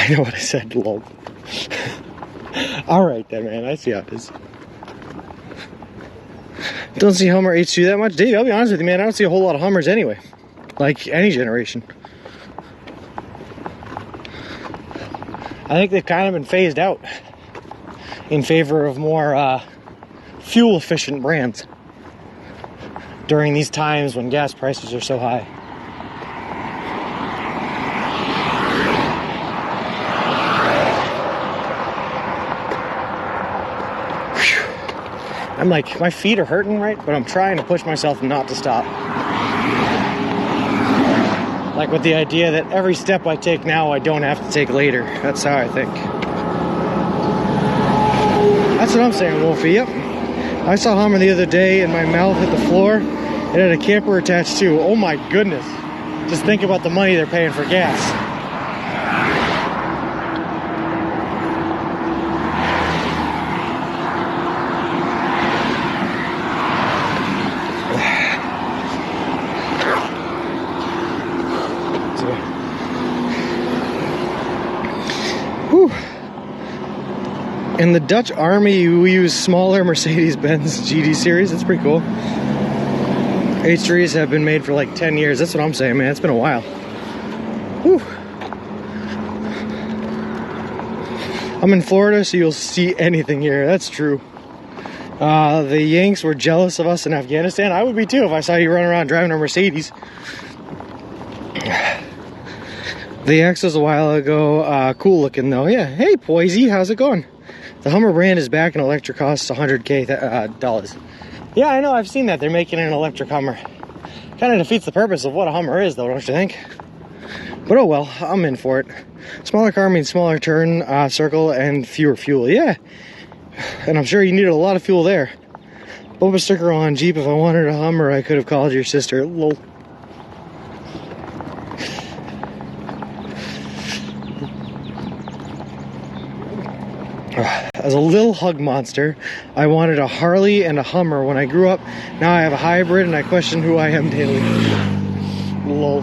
I know what I said, lol. Alright then, man, I see how it is. Don't see Hummer H2 that much. Dave, I'll be honest with you, man, I don't see a whole lot of Hummers anyway. Like, any generation. I think they've kind of been phased out in favor of more fuel-efficient brands during these times when gas prices are so high. I'm like, my feet are hurting, right? But I'm trying to push myself not to stop. Like with the idea that every step I take now, I don't have to take later. That's how I think. That's what I'm saying, Wolfie. Yep. I saw Hummer the other day and my mouth hit the floor. It had a camper attached too. Oh my goodness. Just think about the money they're paying for gas. Whew. In the Dutch army, we use smaller Mercedes-Benz GD series. That's pretty cool. H3s have been made for like 10 years. That's what I'm saying, man. It's been a while. Whew. I'm in Florida, so you'll see anything here. That's true. The Yanks were jealous of us in Afghanistan. I would be too if I saw you run around driving a Mercedes. The X was a while ago. Cool looking though. Yeah. Hey, Poisey, how's it going? The Hummer brand is back and electric costs $100K dollars. Yeah, I know. I've seen that. They're making an electric Hummer. Kind of defeats the purpose of what a Hummer is, though, don't you think? But oh well, I'm in for it. Smaller car means smaller turn circle and fewer fuel. Yeah. And I'm sure you needed a lot of fuel there. Bumper sticker on Jeep. If I wanted a Hummer, I could have called your sister. Lol. As a little hug monster, I wanted a Harley and a Hummer when I grew up. Now I have a hybrid and I question who I am daily. Lol.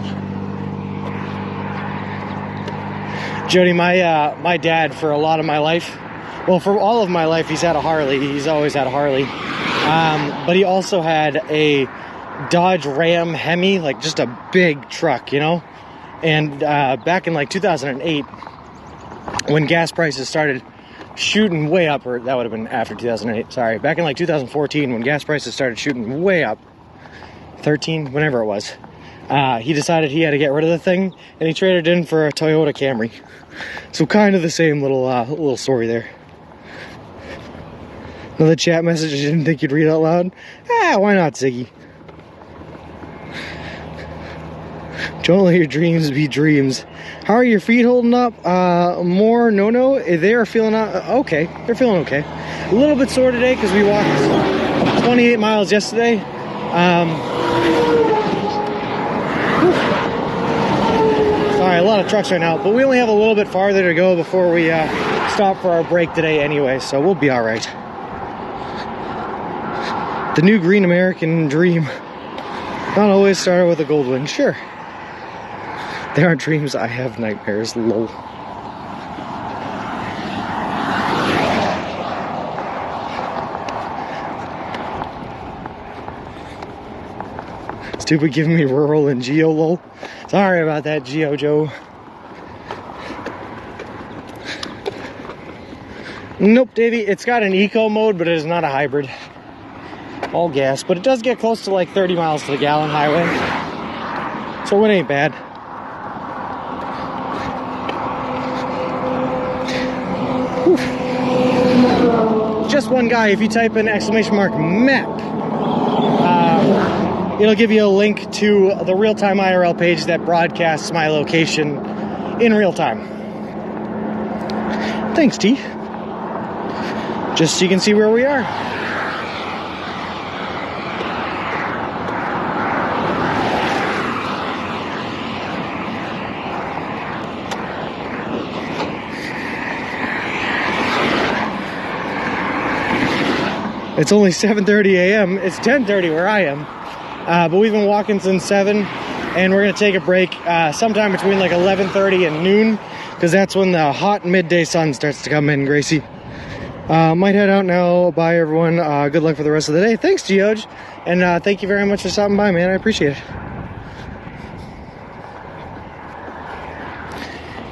Jody, my dad for a lot of my life, well, for all of my life, he's had a Harley. He's always had a Harley. But he also had a Dodge Ram Hemi, like just a big truck, you know? And back in like 2008, when gas prices started shooting way up, or that would have been after 2008, sorry. Back in like 2014, when gas prices started shooting way up, 13, whenever it was, He decided he had to get rid of the thing, and he traded it in for a Toyota Camry. So kind of the same little story there. Another chat message I didn't think you'd read out loud. Why not, Ziggy? Don't let your dreams be dreams. How are your feet holding up? More no. They are feeling okay. They're feeling okay. A little bit sore today because we walked 28 miles yesterday. Sorry, a lot of trucks right now, but we only have a little bit farther to go before we stop for our break today anyway, so we'll be all right. The new green American dream. Not always started with a gold one. Sure. There aren't dreams, I have nightmares. Lol. Stupid giving me rural and geo, lol. Sorry about that, Geo Joe. Nope, Davey, it's got an eco mode, but it is not a hybrid. All gas, but it does get close to like 30 miles to the gallon highway. So it ain't bad. Whew. Just one guy, if you type in !map, it'll give you a link to the real-time IRL page that broadcasts my location in real time. Thanks, T. Just so you can see where we are. It's only 7:30 a.m. It's 10:30 where I am. But we've been walking since 7, and we're going to take a break sometime between like 11:30 and noon, because that's when the hot midday sun starts to come in, Gracie. Might head out now. Bye, everyone. Good luck for the rest of the day. Thanks, Geoj. And thank you very much for stopping by, man. I appreciate it.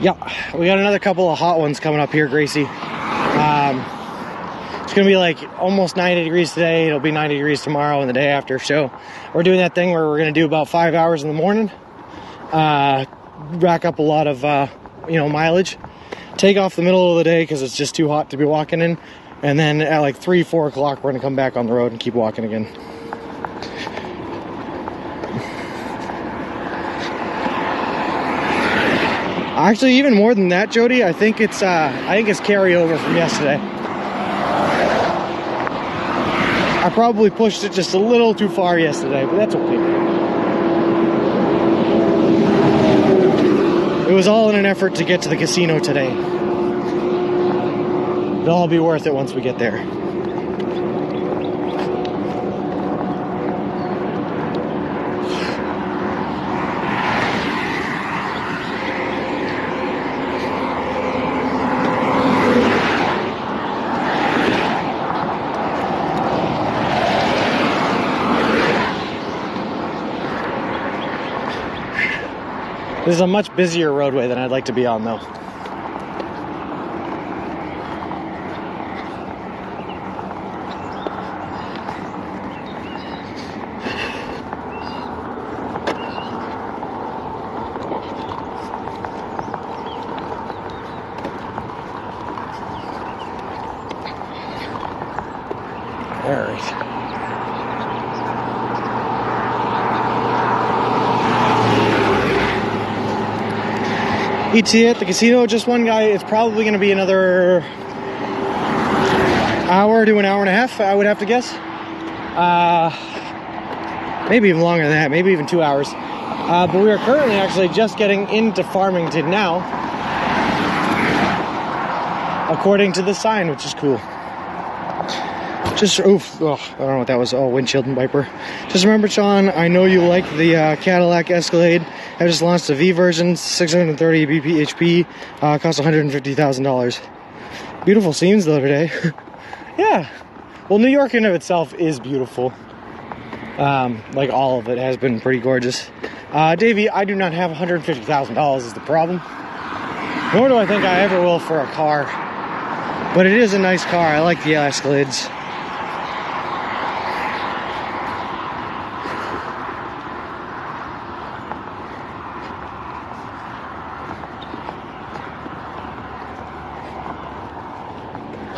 Yeah, we got another couple of hot ones coming up here, Gracie. It's gonna be like almost 90 degrees today. It'll be 90 degrees tomorrow and the day after. So we're doing that thing where we're gonna do about 5 hours in the morning, rack up a lot of mileage, take off the middle of the day because it's just too hot to be walking in, and then at like 3-4 o'clock we're gonna come back on the road and keep walking again. Actually, even more than that, Jody, I think it's carryover from yesterday. I probably pushed it just a little too far yesterday, but that's okay. It was all in an effort to get to the casino today. It'll all be worth it once we get there. This is a much busier roadway than I'd like to be on, though. All right. ETA at the casino, just one guy. It's probably going to be another hour to an hour and a half, I would have to guess. Maybe even longer than that, maybe even 2 hours. But we are currently actually just getting into Farmington now, according to the sign, which is cool. Just, oof, oh, I don't know what that was. Oh, windshield and wiper. Just remember, Sean, I know you like the Cadillac Escalade. I just launched a V version, 630 bphp, cost $150,000. Beautiful scenes though today. Yeah. Well, New York in of itself is beautiful. Like all of it has been pretty gorgeous. Davey, I do not have $150,000 is the problem. Nor do I think I ever will for a car. But it is a nice car. I like the Escalades.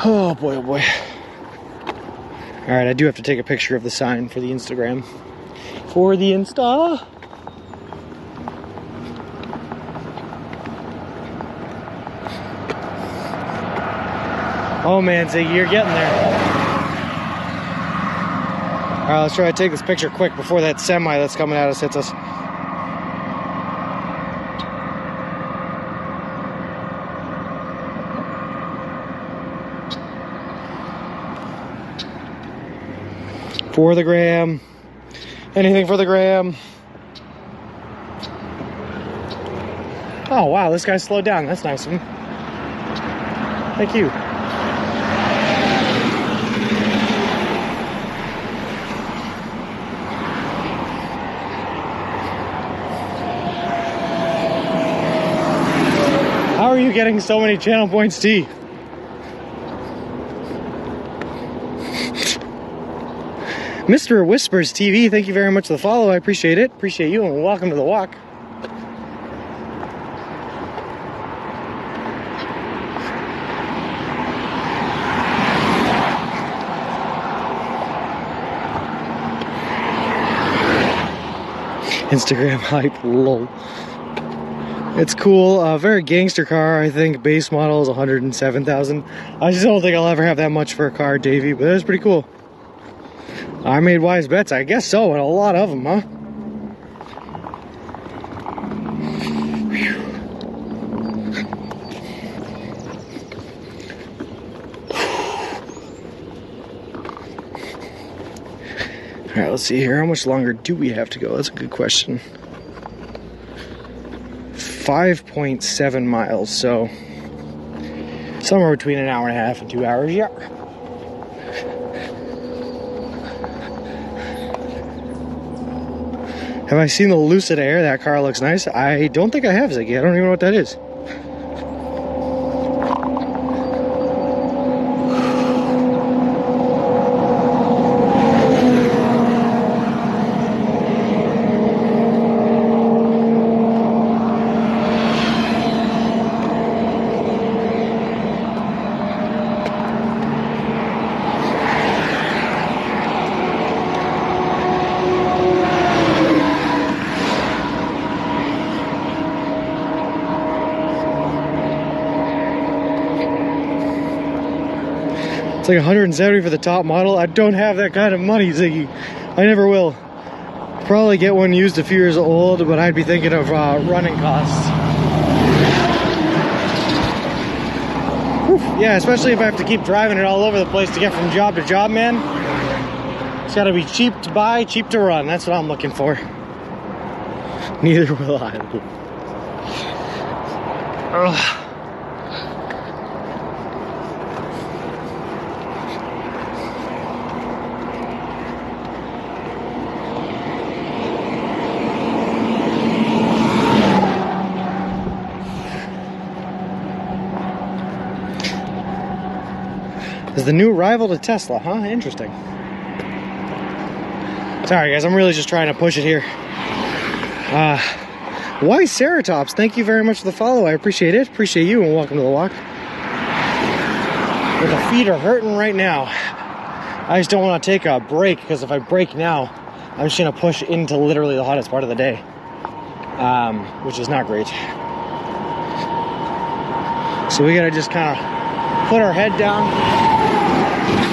Oh boy, oh boy. Alright, I do have to take a picture of the sign for the Instagram. For the Insta. Oh man, Ziggy, you're getting there. Alright, let's try to take this picture quick before that semi that's coming at us hits us. For the gram. Anything for the gram. Oh wow, this guy slowed down. That's nice of him. Thank you. How are you getting so many channel points, T? Mr. Whispers TV, thank you very much for the follow. I appreciate it. Appreciate you, and welcome to the walk. Instagram hype, lol. It's cool. Very gangster car. I think base model is 107,000. I just don't think I'll ever have that much for a car, Davey, but it's pretty cool. I made wise bets, I guess so, and a lot of them, huh? Alright, let's see here. How much longer do we have to go? That's a good question. 5.7 miles, so somewhere between an hour and a half and 2 hours, yeah. Have I seen the Lucid Air? That car looks nice. I don't think I have, Ziggy. I don't even know what that is. It's like 170 for the top model. I don't have that kind of money, Ziggy. I never will. Probably get one used a few years old, but I'd be thinking of running costs. Whew. Yeah, especially if I have to keep driving it all over the place to get from job to job, man. It's gotta be cheap to buy, cheap to run. That's what I'm looking for. Neither will I. Ugh. Is the new rival to Tesla, huh? Interesting. Sorry guys, I'm really just trying to push it here. Why Ceratops? Thank you very much for the follow. I appreciate it. Appreciate you, and welcome to the walk. But the feet are hurting right now. I just don't want to take a break, because if I break now, I'm just going to push into literally the hottest part of the day. Which is not great. So we got to just kind of put our head down,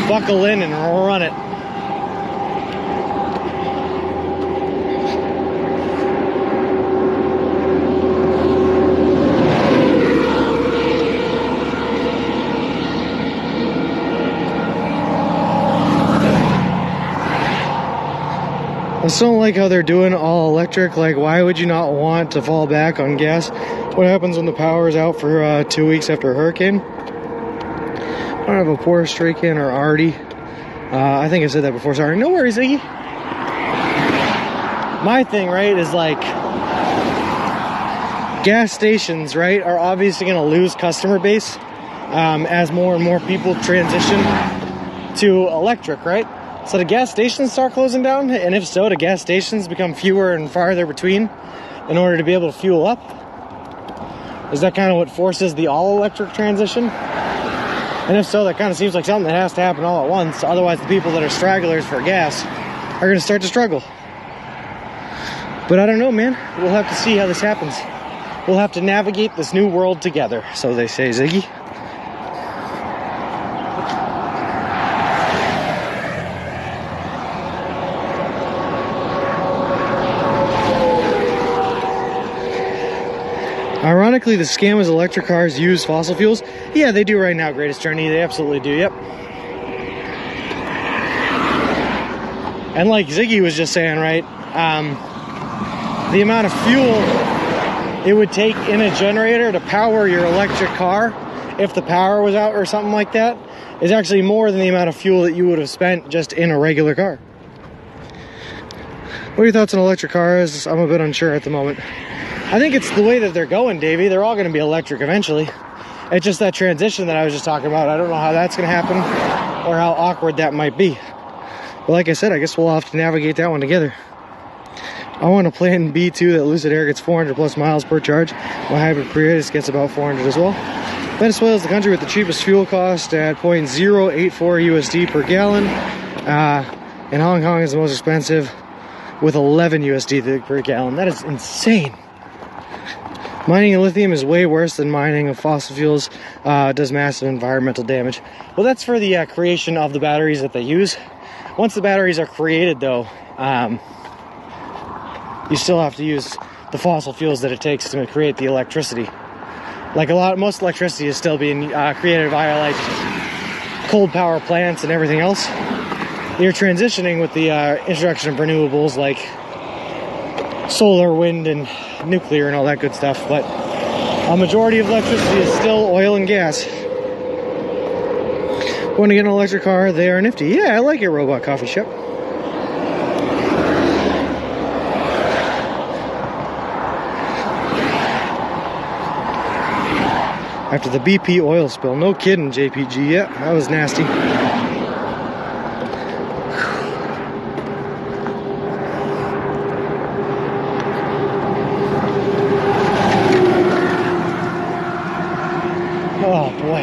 buckle in, and run it. I just don't like how they're doing all electric. Like, why would you not want to fall back on gas? What happens when the power is out for 2 weeks after a hurricane? I don't have a poor stray can or Artie. I think I said that before. Sorry. No worries, Iggy. My thing, right, is like gas stations, right, are obviously going to lose customer base as more and more people transition to electric, right? So the gas stations start closing down, and if so, the gas stations become fewer and farther between in order to be able to fuel up. Is that kind of what forces the all-electric transition? And if so, that kind of seems like something that has to happen all at once. Otherwise, the people that are stragglers for gas are going to start to struggle. But I don't know, man. We'll have to see how this happens. We'll have to navigate this new world together, so they say, Ziggy. Ironically, the scam is electric cars use fossil fuels. Yeah, they do right now, Greatest Journey. They absolutely do, yep. And like Ziggy was just saying, right, the amount of fuel it would take in a generator to power your electric car, if the power was out or something like that, is actually more than the amount of fuel that you would have spent just in a regular car. What are your thoughts on electric cars? I'm a bit unsure at the moment. I think it's the way that they're going, Davey. They're all going to be electric eventually. It's just that transition that I was just talking about. I don't know how that's going to happen or how awkward that might be. But like I said, I guess we'll have to navigate that one together. I want a plan B too that Lucid Air gets 400 plus miles per charge. My hybrid Prius gets about 400 as well. Venezuela is the country with the cheapest fuel cost at 0.084 USD per gallon. And Hong Kong is the most expensive with 11 USD per gallon. That is insane. Mining of lithium is way worse than mining of fossil fuels. It does massive environmental damage. Well, that's for the creation of the batteries that they use. Once the batteries are created, though, you still have to use the fossil fuels that it takes to create the electricity. Like most electricity is still being created via like cold power plants and everything else. You're transitioning with the introduction of renewables like solar, wind, and nuclear and all that good stuff, but a majority of electricity is still oil and gas. Want to get an electric car? They are nifty. Yeah, I like your robot coffee shop. After the BP oil spill. No kidding, JPG. Yeah, that was nasty. Oh boy.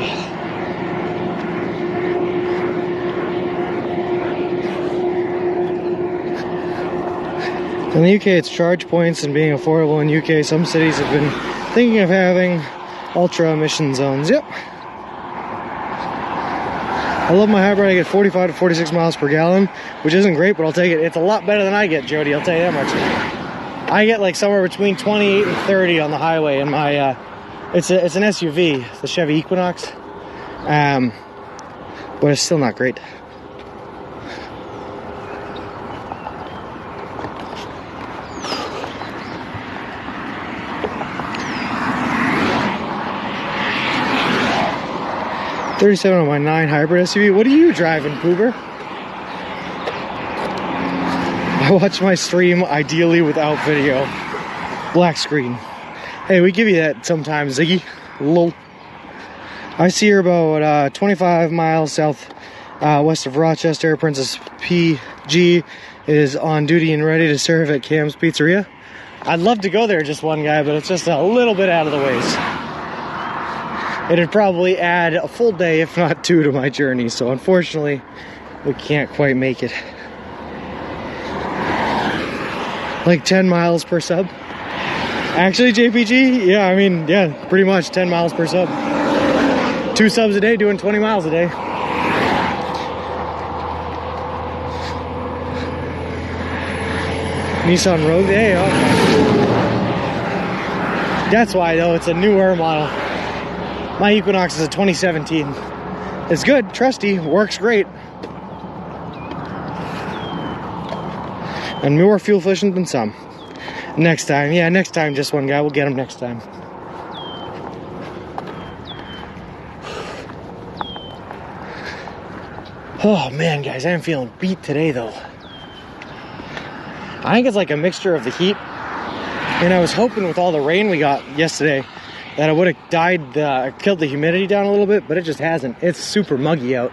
In the UK, it's charge points and being affordable in UK. Some cities have been thinking of having ultra emission zones. Yep. I love my hybrid. I get 45 to 46 miles per gallon, which isn't great, but I'll take it. It's a lot better than I get, Jody. I'll tell you that much. I get like somewhere between 28 and 30 on the highway, and my it's an SUV, the Chevy Equinox, but it's still not great. $37 on my 9 hybrid SUV. What are you driving, Poober? I watch my stream ideally without video. Black screen. Hey, we give you that sometimes, Ziggy. Lol. I see her about 25 miles south west of Rochester. Princess PG is on duty and ready to serve at Cam's Pizzeria. I'd love to go there, just one guy, but it's just a little bit out of the ways. It'd probably add a full day, if not 2, to my journey. So unfortunately, we can't quite make it. Like 10 miles per sub. Actually, JPG, yeah, I mean, yeah, pretty much 10 miles per sub. 2 subs a day, doing 20 miles a day. Nissan Rogue, hey, okay. That's why, though, it's a newer model. My Equinox is a 2017. It's good, trusty, works great. And more fuel efficient than some. Next time, yeah, next time, just one guy. We'll get him next time. Oh man, guys, I am feeling beat today, though. I think it's like a mixture of the heat, and I was hoping with all the rain we got yesterday that it would have killed the humidity down a little bit, but it just hasn't. It's super muggy out.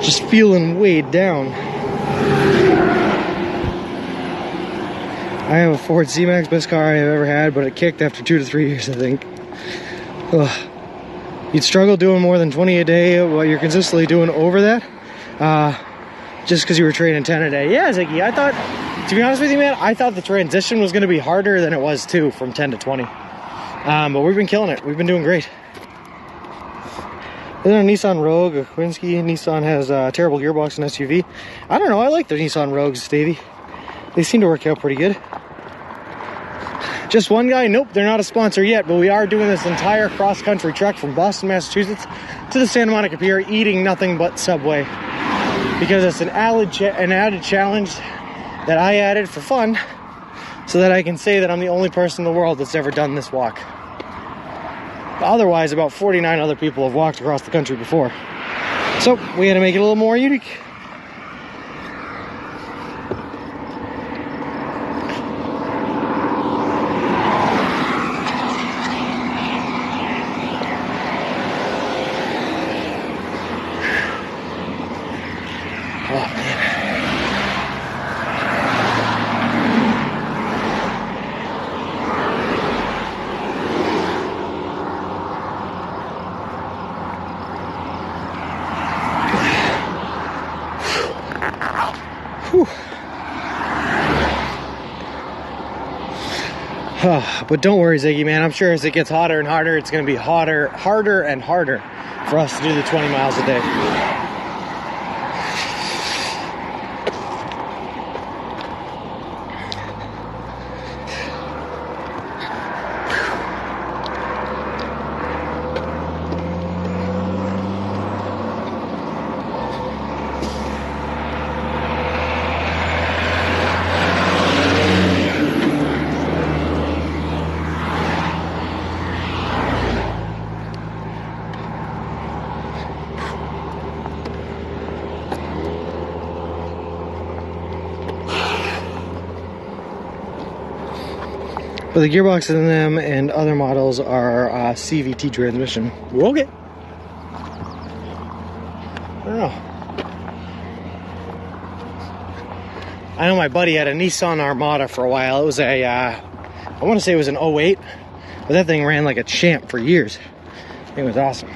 Just feeling weighed down. I have a Ford C-Max, best car I have ever had, but it kicked after 2 to 3 years, I think. Ugh. You'd struggle doing more than 20 a day, while you're consistently doing over that, just because you were training 10 a day. Yeah, Ziggy, I thought, to be honest with you, man, I thought the transition was going to be harder than it was too, from 10 to 20. But we've been killing it. We've been doing great. Then a Nissan Rogue, a Quinski. Nissan has a terrible gearbox and SUV. I don't know, I like the Nissan Rogues, Davey. They seem to work out pretty good. Just one guy, nope, they're not a sponsor yet, but we are doing this entire cross-country trek from Boston, Massachusetts to the Santa Monica Pier, eating nothing but Subway. Because it's an added challenge that I added for fun, so that I can say that I'm the only person in the world that's ever done this walk. Otherwise, about 49 other people have walked across the country before. So, we had to make it a little more unique. But don't worry, Ziggy, man. I'm sure as it gets hotter and harder, it's going to be harder and harder for us to do the 20 miles a day. But the gearbox in them and other models are CVT transmission. Okay. I don't know. I know my buddy had a Nissan Armada for a while. It was a, I want to say it was an 08, but that thing ran like a champ for years. It was awesome.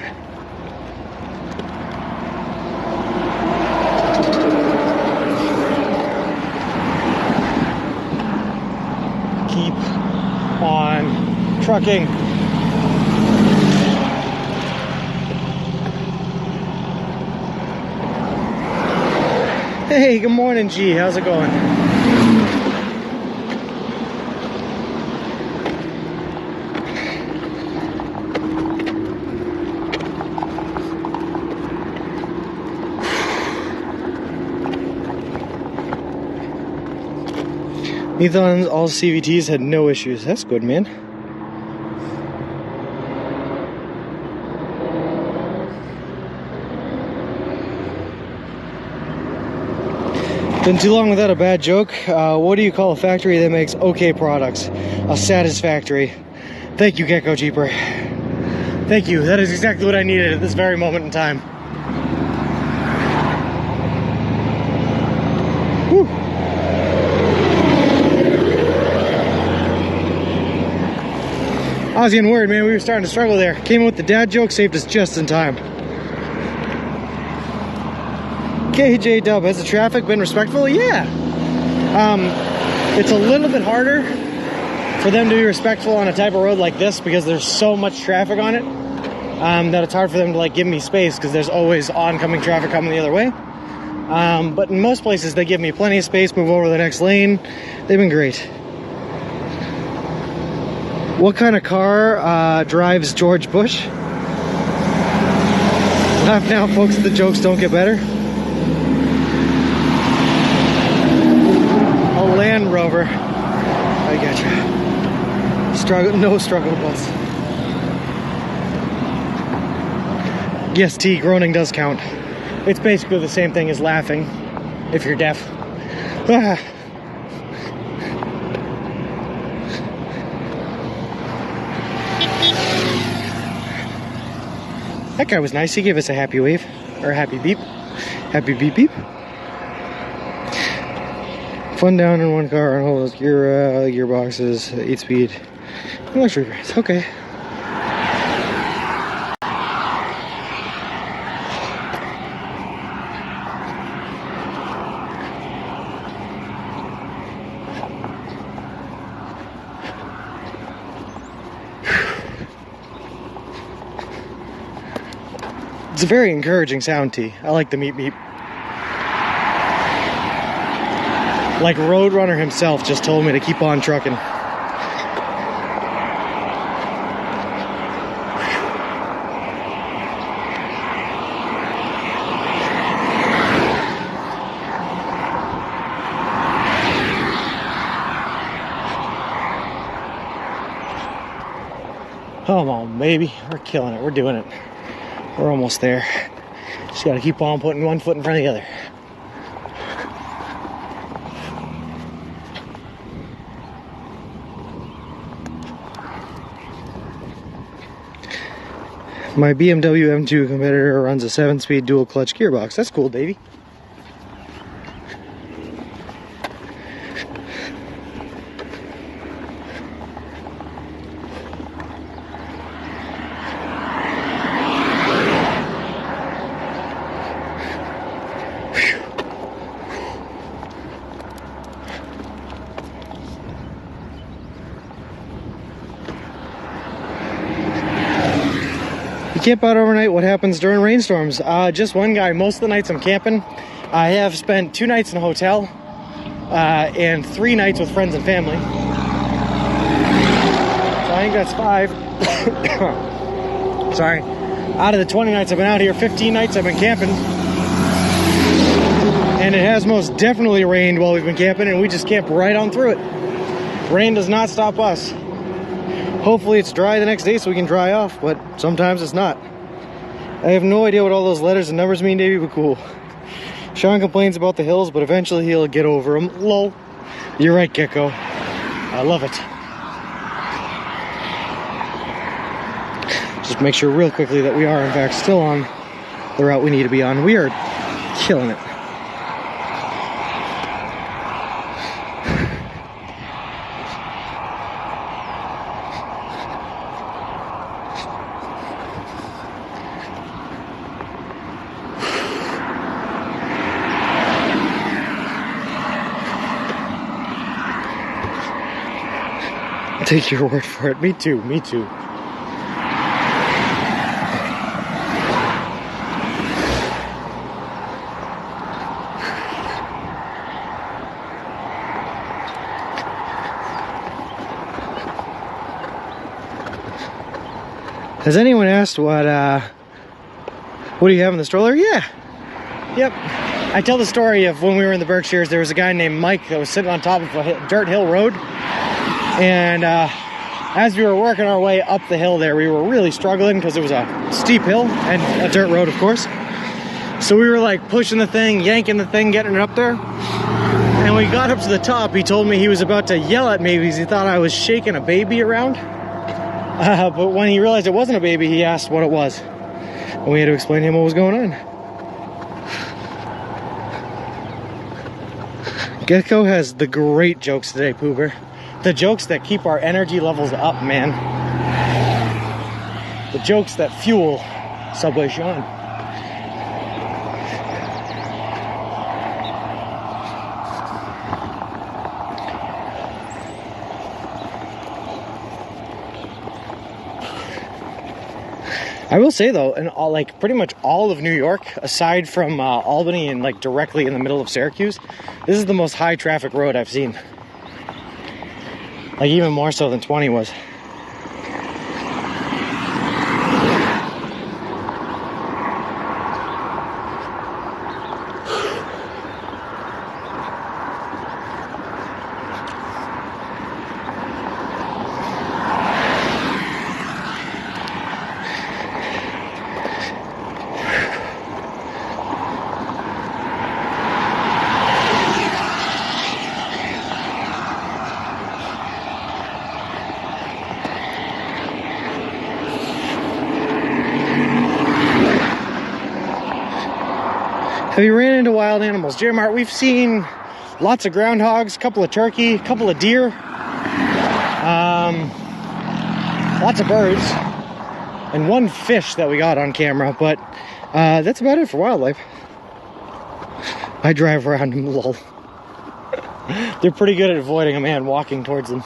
Keep on trucking. Hey, good morning, G. How's it going? Nissan's all CVTs had no issues. That's good, man. Been too long without a bad joke. What do you call a factory that makes okay products? A satisfactory. Thank you, Gecko Jeeper. Thank you. That is exactly what I needed at this very moment in time. Whew. I was getting worried, man. We were starting to struggle there. Came in with the dad joke, saved us just in time. KJ Dub, has the traffic been respectful? Yeah. It's a little bit harder for them to be respectful on a type of road like this because there's so much traffic on it that it's hard for them to like give me space because there's always oncoming traffic coming the other way. But in most places they give me plenty of space, move over to the next lane. They've been great. What kind of car drives George Bush? Laugh now, folks, the jokes don't get better. Land Rover. I gotcha. Struggle, no struggle bus. Yes, T, groaning does count. It's basically the same thing as laughing if you're deaf. Ah. That guy was nice. He gave us a happy wave or a happy beep. Happy beep beep. Fun down in one car on all those gearboxes, 8-speed. Luxury brands. Okay. a very encouraging sound, T. I like the meep meep. Like Roadrunner himself just told me to keep on trucking. Come on, baby. We're killing it. We're doing it. We're almost there. Just gotta keep on putting one foot in front of the other. My BMW M2 competitor runs a 7-speed dual clutch gearbox. That's cool, Davey. Camp out overnight. What happens during rainstorms? Just one guy. Most of the nights I'm camping. I have spent 2 nights in a hotel and 3 nights with friends and family. So I think that's 5. Sorry. Out of the 20 nights I've been out here, 15 nights I've been camping. And it has most definitely rained while we've been camping, and we just camp right on through it. Rain does not stop us. Hopefully it's dry the next day so we can dry off, but sometimes it's not. I have no idea what all those letters and numbers mean, Davey, but cool. Sean complains about the hills, but eventually he'll get over them. Lol. You're right, Gecko. I love it. Just make sure real quickly that we are, in fact, still on the route we need to be on. We are killing it. Take your word for it. Me too. Me too. Has anyone asked what do you have in the stroller? Yeah. Yep. I tell the story of when we were in the Berkshires, there was a guy named Mike that was sitting on top of a dirt hill road. And as we were working our way up the hill there, we were really struggling because it was a steep hill and a dirt road, of course. So we were like pushing the thing, yanking the thing, getting it up there. And when we got up to the top, he told me he was about to yell at me because he thought I was shaking a baby around. But when he realized it wasn't a baby, he asked what it was. And we had to explain to him what was going on. Gecko has the great jokes today, Poober. The jokes that keep our energy levels up, man. The jokes that fuel Subway Sean. I will say though, in all, like pretty much all of New York, aside from Albany and like directly in the middle of Syracuse, this is the most high traffic road I've seen. Like even more so than 20 was. Have you ran into wild animals? J-Mart, we've seen lots of groundhogs, a couple of turkey, a couple of deer, lots of birds, and one fish that we got on camera, but that's about it for wildlife. I drive around them, lol. They're pretty good at avoiding a man walking towards them.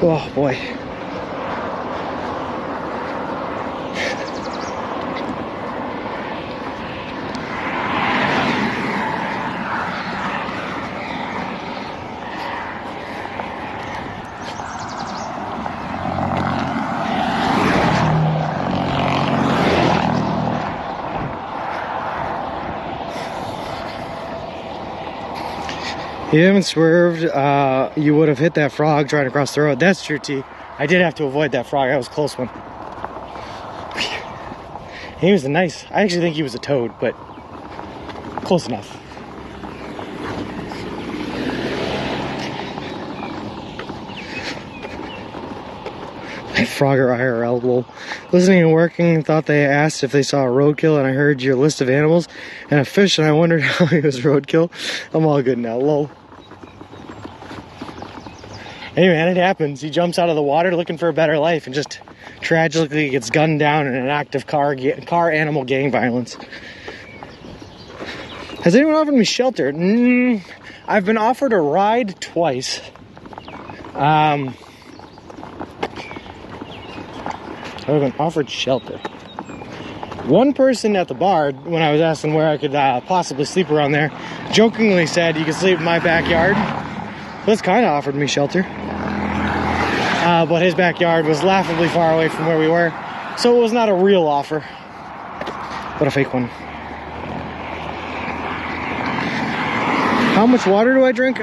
Oh boy. If you haven't swerved, you would have hit that frog trying to cross the road. That's true, T. I did have to avoid that frog. That was a close one. He was I actually think he was a toad, but close enough. Frogger IRL, lol. Listening and working, thought they asked if they saw a roadkill, and I heard your list of animals and a fish, and I wondered how he was roadkill. I'm all good now, lol. Hey man, it happens. He jumps out of the water looking for a better life and just tragically gets gunned down in an act of car animal gang violence. Has anyone offered me shelter? I've been offered a ride twice. I've been offered shelter. One person at the bar, when I was asking where I could possibly sleep around there, jokingly said you could sleep in my backyard. That's kind of offered me shelter. But his backyard was laughably far away from where we were, so it was not a real offer, but a fake one. How much water do I drink?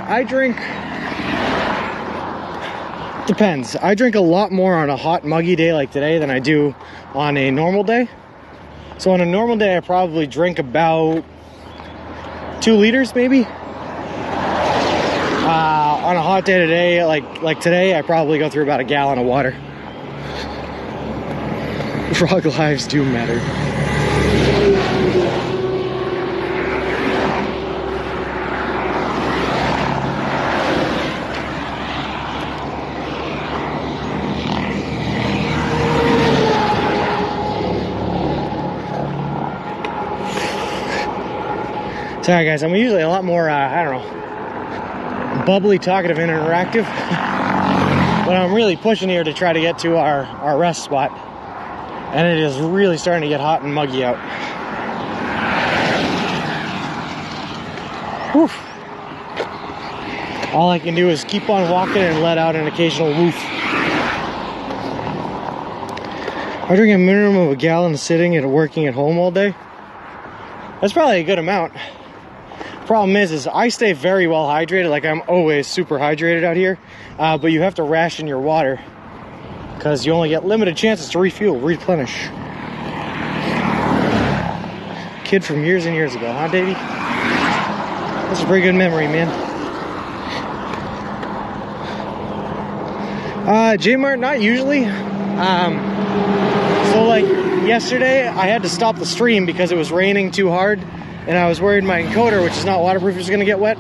Depends. I drink a lot more on a hot, muggy day like today than I do on a normal day. So on a normal day, I probably drink about 2 liters, maybe. On a hot day today, like today, I probably go through about a gallon of water. Frog lives do matter. Sorry guys, I'm usually a lot more, I don't know, bubbly, talkative, and interactive. But I'm really pushing here to try to get to our rest spot. And it is really starting to get hot and muggy out. Whew. All I can do is keep on walking and let out an occasional woof. I drink a minimum of a gallon sitting and working at home all day. That's probably a good amount. Problem is I stay very well hydrated. Like, I'm always super hydrated out here, but you have to ration your water because you only get limited chances to replenish. Kid from years and years ago, huh, Davey? That's a pretty good memory, man. J-Mart, not usually. So like yesterday, I had to stop the stream because it was raining too hard. And I was worried my encoder, which is not waterproof, was going to get wet.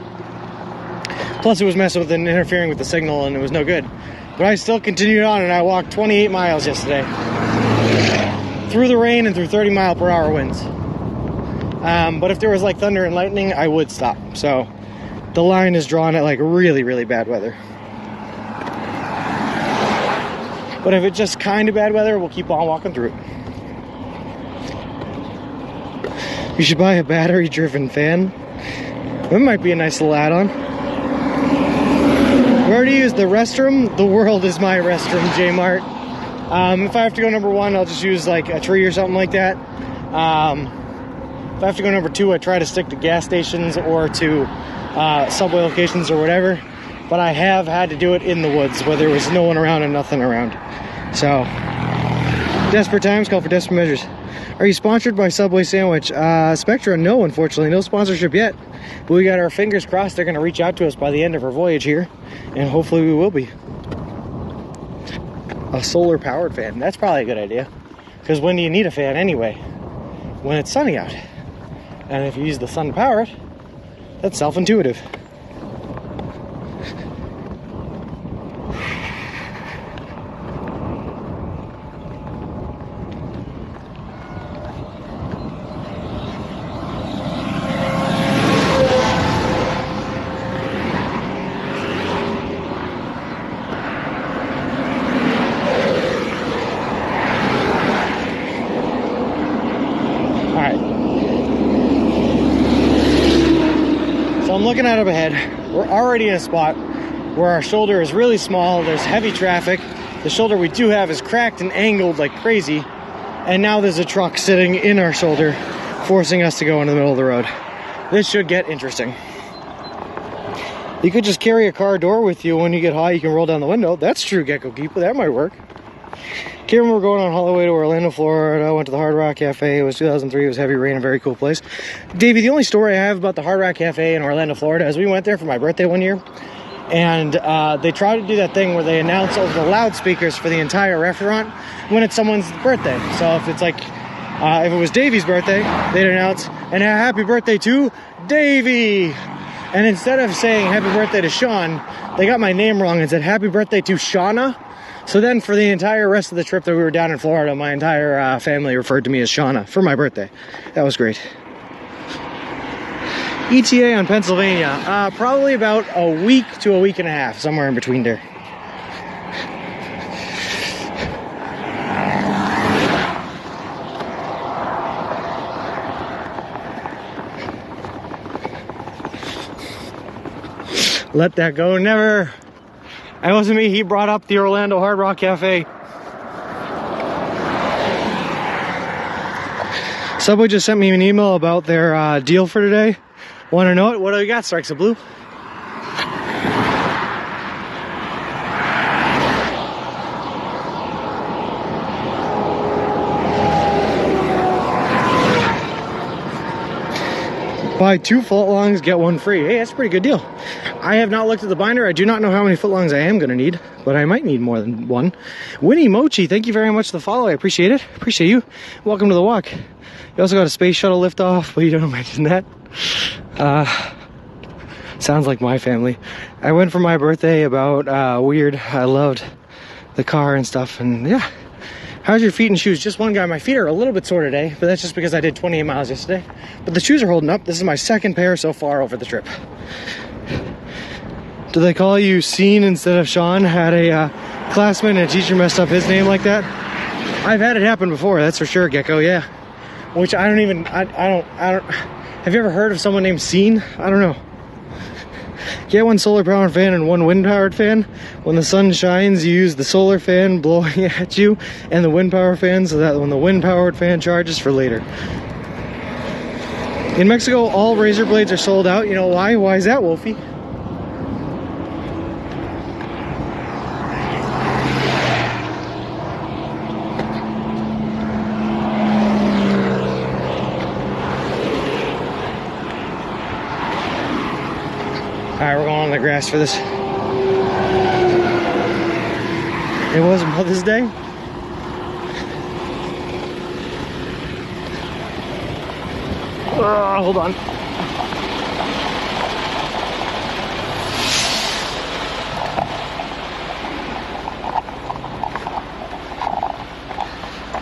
Plus, it was messing with and interfering with the signal, and it was no good. But I still continued on, and I walked 28 miles yesterday. Through the rain and through 30-mile-per-hour winds. But if there was, like, thunder and lightning, I would stop. So, the line is drawn at, like, really, really bad weather. But if it's just kind of bad weather, we'll keep on walking through it. You should buy a battery-driven fan. That might be a nice little add-on. Where to use the restroom? The world is my restroom, J-Mart. If I have to go number 1, I'll just use like a tree or something like that. If I have to go number 2, I try to stick to gas stations or to subway locations or whatever. But I have had to do it in the woods where there was no one around and nothing around. So, desperate times call for desperate measures. Are you sponsored by Subway Sandwich? Spectra, no, unfortunately. No sponsorship yet. But we got our fingers crossed they're going to reach out to us by the end of our voyage here. And hopefully we will be. A solar-powered fan. That's probably a good idea. Because when do you need a fan anyway? When it's sunny out. And if you use the sun to power it, that's self-intuitive. looking out up ahead. We're already in a spot where our shoulder is really small. There's heavy traffic. The shoulder we do have is cracked and angled like crazy. And now there's a truck sitting in our shoulder, forcing us to go into the middle of the road. This should get interesting. You could just carry a car door with you. When you get high, you can roll down the window. That's true, Gecko Keeper. That might work. Kieran, we're going on holiday to Orlando, Florida. Went to the Hard Rock Cafe. It was 2003. It was heavy rain, a very cool place. Davey, the only story I have about the Hard Rock Cafe in Orlando, Florida is we went there for my birthday one year. And they try to do that thing where they announce over the loudspeakers for the entire restaurant when it's someone's birthday. So if it's like, if it was Davey's birthday, they'd announce, and a happy birthday to Davey. And instead of saying happy birthday to Sean, they got my name wrong and said happy birthday to Shauna. So then for the entire rest of the trip that we were down in Florida, my entire family referred to me as Shauna for my birthday. That was great. ETA on Pennsylvania, probably about a week to a week and a half, somewhere in between there. Let that go, never. That wasn't me, he brought up the Orlando Hard Rock Cafe. Subway just sent me an email about their deal for today. Want to know it? What do we got, Strikes of Blue? Buy 2 footlongs, get 1 free. Hey, that's a pretty good deal. I have not looked at the binder. I do not know how many footlongs I am going to need, but I might need more than 1. Winnie Mochi, thank you very much for the follow. I appreciate it. Appreciate you. Welcome to the walk. You also got a space shuttle liftoff, but you don't mention that. Sounds like my family. I went for my birthday about weird. I loved the car and stuff, and yeah. How's your feet and shoes? Just one guy. My feet are a little bit sore today, but that's just because I did 28 miles yesterday. But the shoes are holding up. This is my 2nd pair so far over the trip. Do they call you Scene instead of Sean? Had a classmate and a teacher messed up his name like that. I've had it happen before, that's for sure, Gecko, yeah. Which I don't even, I don't, have you ever heard of someone named Scene? I don't know. Get 1 solar powered fan and 1 wind powered fan. When the sun shines, you use the solar fan blowing at you and the wind powered fan so that when the wind powered fan charges for later. In Mexico, all razor blades are sold out. You know why? Why is that, Wolfie? Alright, we're going on the grass for this. It was Mother's Day. Hold on.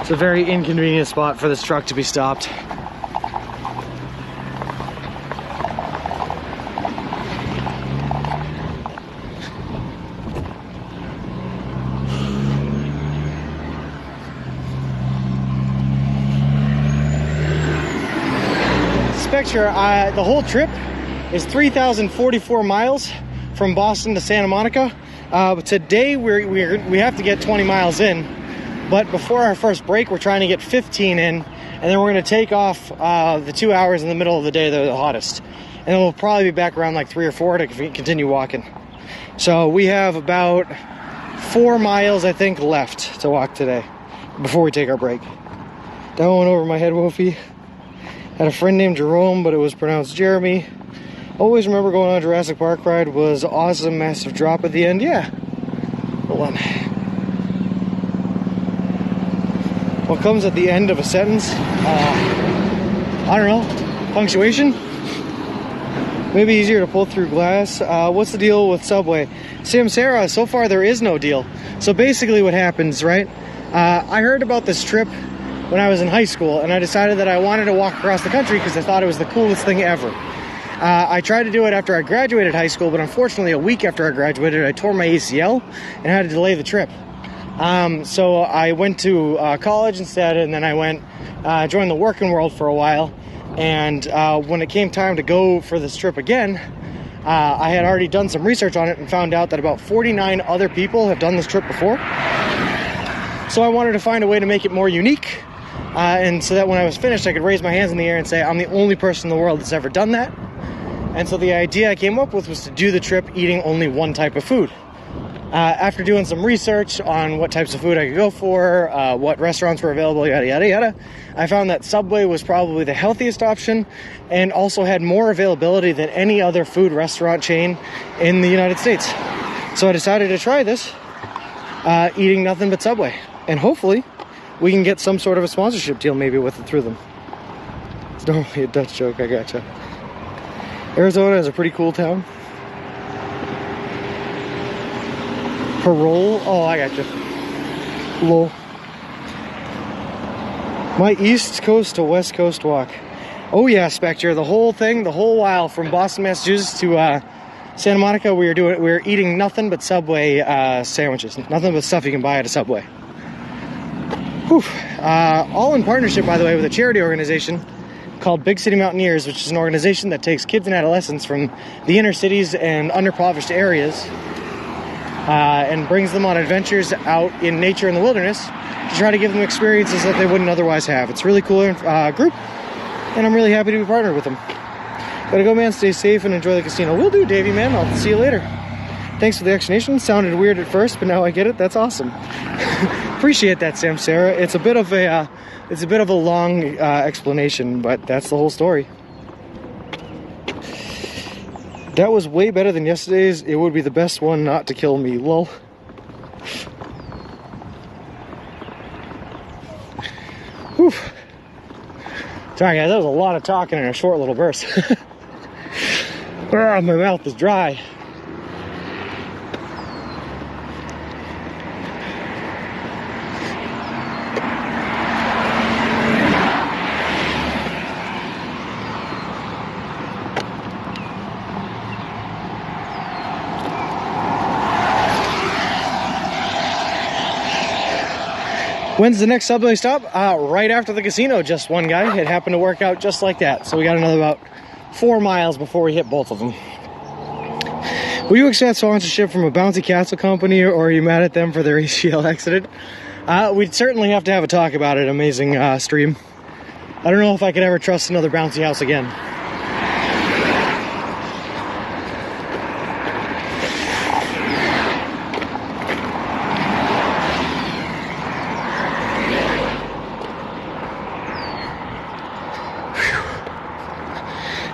It's a very inconvenient spot for this truck to be stopped. Picture, the whole trip is 3,044 miles from Boston to Santa Monica. But today we have to get 20 miles in, but before our first break we're trying to get 15 in, and then we're going to take off the 2 hours in the middle of the day that are the hottest, and then we'll probably be back around like 3 or 4 to continue walking. So we have about 4 miles I think left to walk today before we take our break. That one went over my head, Wolfie. Had a friend named Jerome, but it was pronounced Jeremy. Always remember going on a Jurassic Park ride. Was awesome, massive drop at the end. Yeah. Hold on. What comes at the end of a sentence? I don't know. Punctuation? Maybe easier to pull through glass. What's the deal with Subway? Samsara, so far there is no deal. So basically what happens, right? I heard about this trip when I was in high school, and I decided that I wanted to walk across the country because I thought it was the coolest thing ever. I tried to do it after I graduated high school, but unfortunately a week after I graduated I tore my ACL and had to delay the trip. So I went to college instead, and then I went joined the working world for a while, and when it came time to go for this trip again, I had already done some research on it and found out that about 49 other people have done this trip before. So I wanted to find a way to make it more unique, and so that when I was finished, I could raise my hands in the air and say, I'm the only person in the world that's ever done that. And so the idea I came up with was to do the trip eating only one type of food. After doing some research on what types of food I could go for, what restaurants were available, yada, yada, yada, I found that Subway was probably the healthiest option and also had more availability than any other food restaurant chain in the United States. So I decided to try this, eating nothing but Subway. And hopefully we can get some sort of a sponsorship deal maybe with it through them. It's normally a Dutch joke, I gotcha. Arizona is a pretty cool town. Parole? Oh, I gotcha. Lol. My East Coast to West Coast walk. Oh yeah, Spectre. The whole thing, the whole while from Boston, Massachusetts to Santa Monica, we were eating nothing but Subway sandwiches. Nothing but stuff you can buy at a Subway. Whew. All in partnership, by the way, with a charity organization called Big City Mountaineers, which is an organization that takes kids and adolescents from the inner cities and underprivileged areas and brings them on adventures out in nature and the wilderness to try to give them experiences that they wouldn't otherwise have. It's a really cool group, and I'm really happy to be partnered with them. Gotta go, man. Stay safe and enjoy the casino. Will do, Davey, man. I'll see you later. Thanks for the explanation. Sounded weird at first, but now I get it. That's awesome. Appreciate that, Sam Sarah. It's a bit of a long explanation, but that's the whole story. That was way better than yesterday's. It would be the best one not to kill me. Lol. Whew. Sorry guys, that was a lot of talking in a short little burst. My mouth is dry. When's the next Subway stop? Right after the casino, just one guy. It happened to work out just like that. So we got another about 4 miles before we hit both of them. Will you accept sponsorship from a bouncy castle company, or are you mad at them for their ACL accident? We'd certainly have to have a talk about it. Amazing stream. I don't know if I could ever trust another bouncy house again.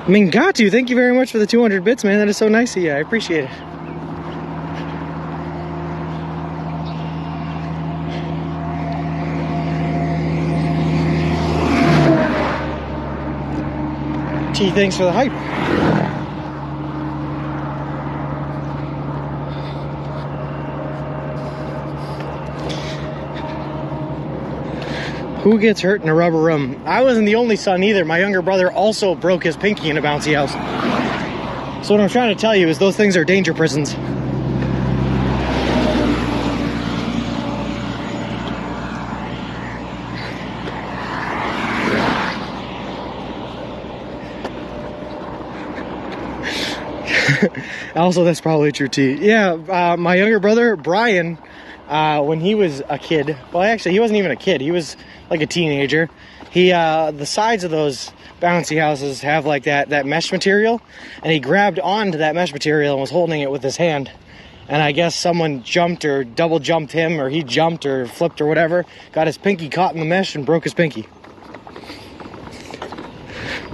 I mean, got to. Thank you very much for the 200 bits, man. That is so nice of you. I appreciate it. T, thanks for the hype. Who gets hurt in a rubber room? I wasn't the only son either. My younger brother also broke his pinky in a bouncy house. So what I'm trying to tell you is those things are danger prisons. Also, that's probably true too. Yeah, my younger brother, Brian, when he was a kid, well, actually, he wasn't even a kid. He was like a teenager. The sides of those bouncy houses have like that mesh material, and he grabbed onto that mesh material and was holding it with his hand. And I guess someone jumped or double jumped him, or he jumped or flipped or whatever, got his pinky caught in the mesh and broke his pinky.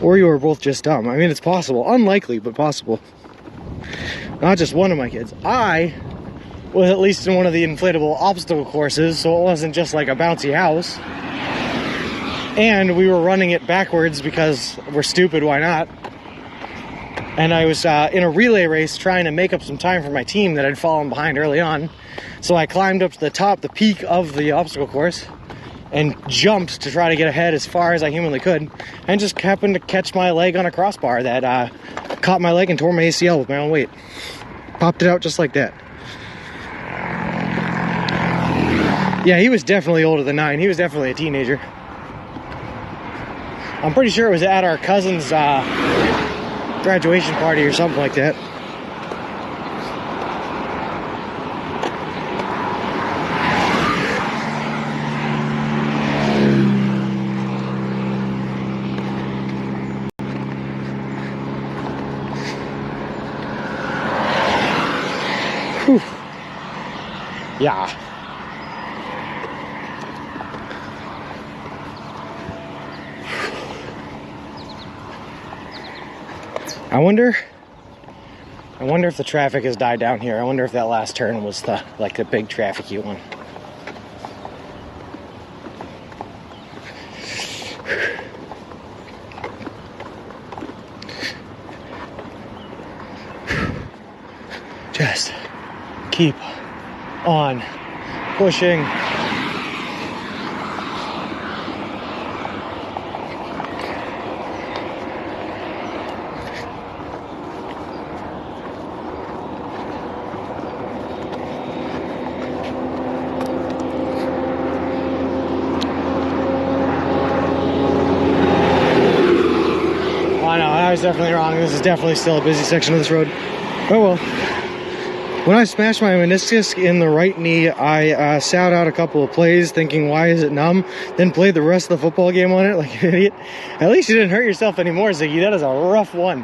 Or you were both just dumb. I mean, it's possible. Unlikely, but possible. Not just one of my kids. I was at least in one of the inflatable obstacle courses, so it wasn't just like a bouncy house. And we were running it backwards because we're stupid, why not? And I was in a relay race trying to make up some time for my team that had fallen behind early on. So I climbed up to the top, the peak of the obstacle course, and jumped to try to get ahead as far as I humanly could, and just happened to catch my leg on a crossbar that caught my leg and tore my ACL with my own weight. Popped it out just like that. Yeah, he was definitely older than 9. He was definitely a teenager. I'm pretty sure it was at our cousin's graduation party or something like that. Yeah. I wonder if the traffic has died down here. I wonder if that last turn was the big trafficy one. Just keep on pushing. I was definitely wrong. This is definitely still a busy section of this road. Oh well. When I smashed my meniscus in the right knee, I sat out a couple of plays thinking, why is it numb? Then played the rest of the football game on it like an idiot. At least you didn't hurt yourself anymore, Ziggy. That is a rough one.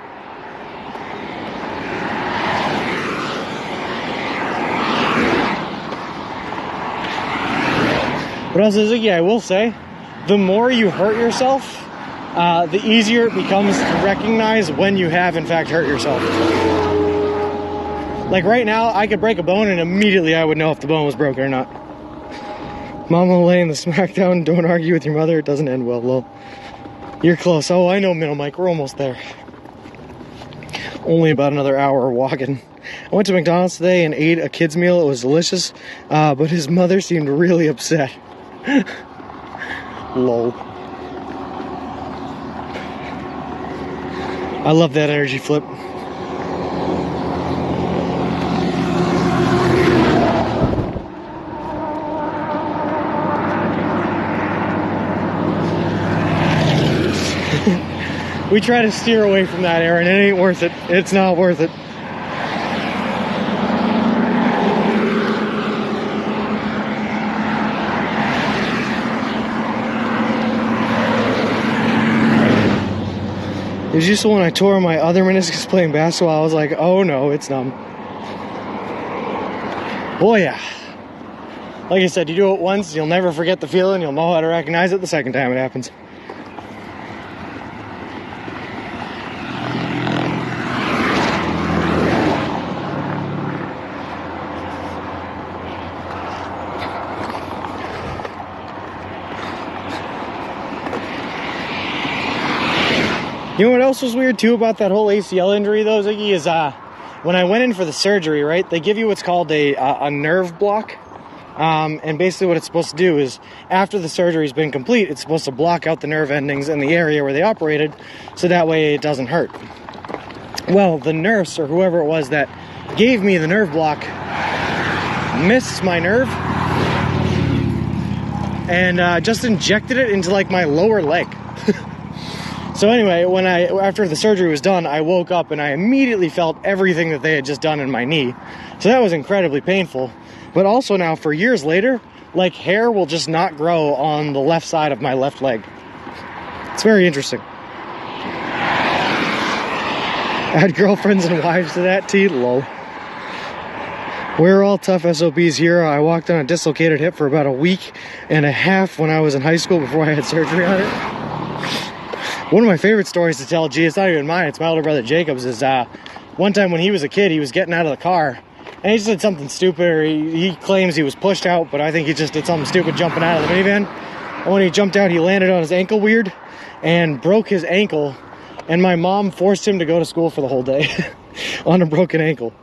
But also, Ziggy, I will say, the more you hurt yourself, the easier it becomes to recognize when you have, in fact, hurt yourself. Like right now, I could break a bone and immediately I would know if the bone was broken or not. Mama laying the smackdown, don't argue with your mother, it doesn't end well, lol. You're close. Oh, I know, Middle Mike, we're almost there. Only about another hour walking. I went to McDonald's today and ate a kid's meal. It was delicious, but his mother seemed really upset. Lol. I love that energy flip. We try to steer away from that, Aaron. It ain't worth it. It's not worth it. It was just when I tore my other meniscus playing basketball, I was like, oh no, it's numb. Oh yeah. Like I said, you do it once, you'll never forget the feeling, you'll know how to recognize it the second time it happens. You know what else was weird too about that whole ACL injury though, Ziggy, is when I went in for the surgery, right, they give you what's called a nerve block. And basically what it's supposed to do is after the surgery's been complete, it's supposed to block out the nerve endings in the area where they operated so that way it doesn't hurt. Well, the nurse or whoever it was that gave me the nerve block missed my nerve and just injected it into like my lower leg. So anyway, after the surgery was done, I woke up and I immediately felt everything that they had just done in my knee. So that was incredibly painful. But also now, for years later, like hair will just not grow on the left side of my left leg. It's very interesting. Add girlfriends and wives to that, T, lol. We're all tough SOBs here. I walked on a dislocated hip for about a week and a half when I was in high school before I had surgery on it. One of my favorite stories to tell, gee, it's not even mine, it's my older brother Jacob's, is one time when he was a kid, he was getting out of the car, and he just did something stupid, or he claims he was pushed out, but I think he just did something stupid jumping out of the minivan. And when he jumped out, he landed on his ankle weird, and broke his ankle, and my mom forced him to go to school for the whole day on a broken ankle,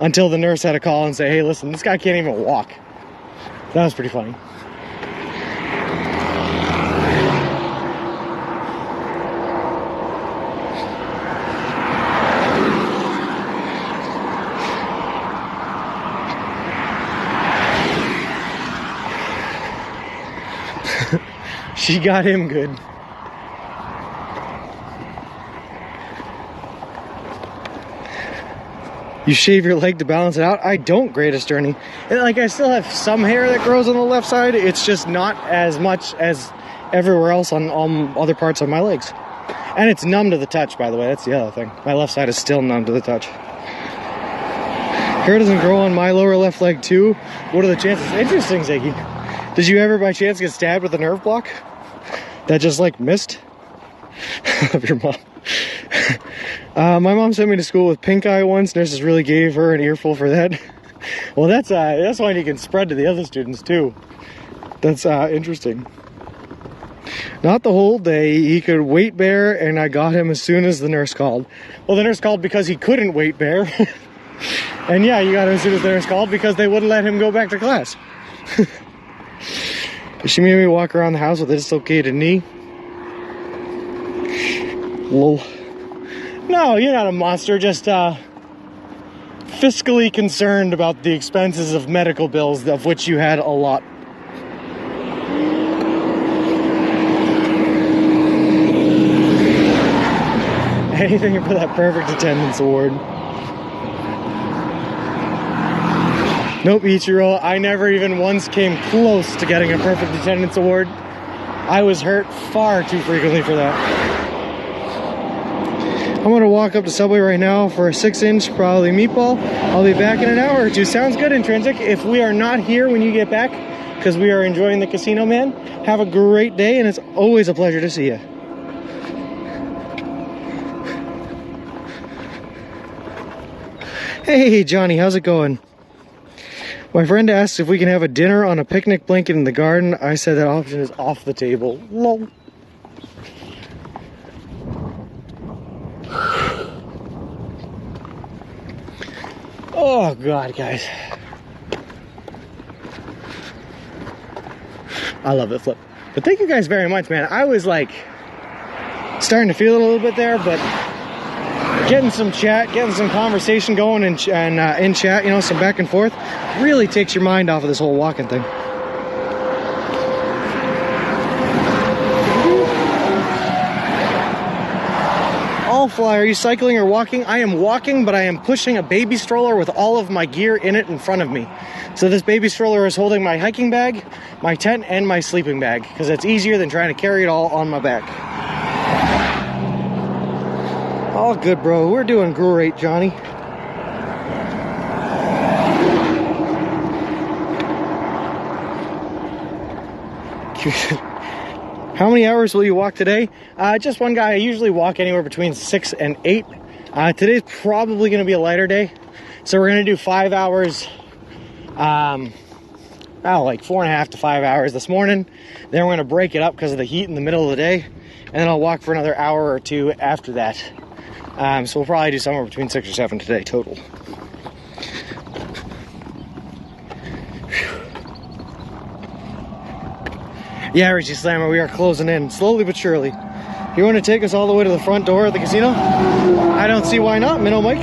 until the nurse had to call and say, hey, listen, this guy can't even walk. That was pretty funny. She got him good. You shave your leg to balance it out? I don't, greatest journey. And like, I still have some hair that grows on the left side. It's just not as much as everywhere else on other parts of my legs. And it's numb to the touch, by the way. That's the other thing. My left side is still numb to the touch. Hair doesn't grow on my lower left leg too. What are the chances? Interesting, Ziggy. Did you ever by chance get stabbed with a nerve block that just like missed? Of your mom. My mom sent me to school with pink eye once. Nurses really gave her an earful for that. Well, that's one you can spread to the other students too. That's interesting. Not the whole day. He could weight bear, and I got him as soon as the nurse called. Well, the nurse called because he couldn't weight bear. And yeah, you got him as soon as the nurse called because they wouldn't let him go back to class. She made me walk around the house with a dislocated knee. Lol. No, you're not a monster, just fiscally concerned about the expenses of medical bills, of which you had a lot. Anything for that perfect attendance award. Nope, Ichiro, I never even once came close to getting a perfect attendance award. I was hurt far too frequently for that. I'm gonna walk up to Subway right now for a 6-inch, probably meatball. I'll be back in an hour or two. Sounds good, Intrinsic. If we are not here when you get back, because we are enjoying the casino, man, have a great day, and it's always a pleasure to see you. Hey, Johnny, how's it going? My friend asked if we can have a dinner on a picnic blanket in the garden. I said that option is off the table. Lol. Oh God, guys. I love the flip. But thank you guys very much, man. I was like starting to feel it a little bit there, but getting some chat, getting some conversation going in chat, you know, some back and forth, really takes your mind off of this whole walking thing. All fly, are you cycling or walking? I am walking, but I am pushing a baby stroller with all of my gear in it in front of me. So this baby stroller is holding my hiking bag, my tent, and my sleeping bag, because it's easier than trying to carry it all on my back. All good, bro. We're doing great, Johnny. How many hours will you walk today? Just one guy. I usually walk anywhere between 6 and 8. Today's probably going to be a lighter day. So we're going to do 5 hours, like 4.5 to 5 hours this morning. Then we're going to break it up because of the heat in the middle of the day. And then I'll walk for another hour or two after that. So we'll probably do somewhere between 6 or 7 today total. Yeah, Richie Slammer, we are closing in slowly but surely. You want to take us all the way to the front door of the casino? I don't see why not, Minnow Mike.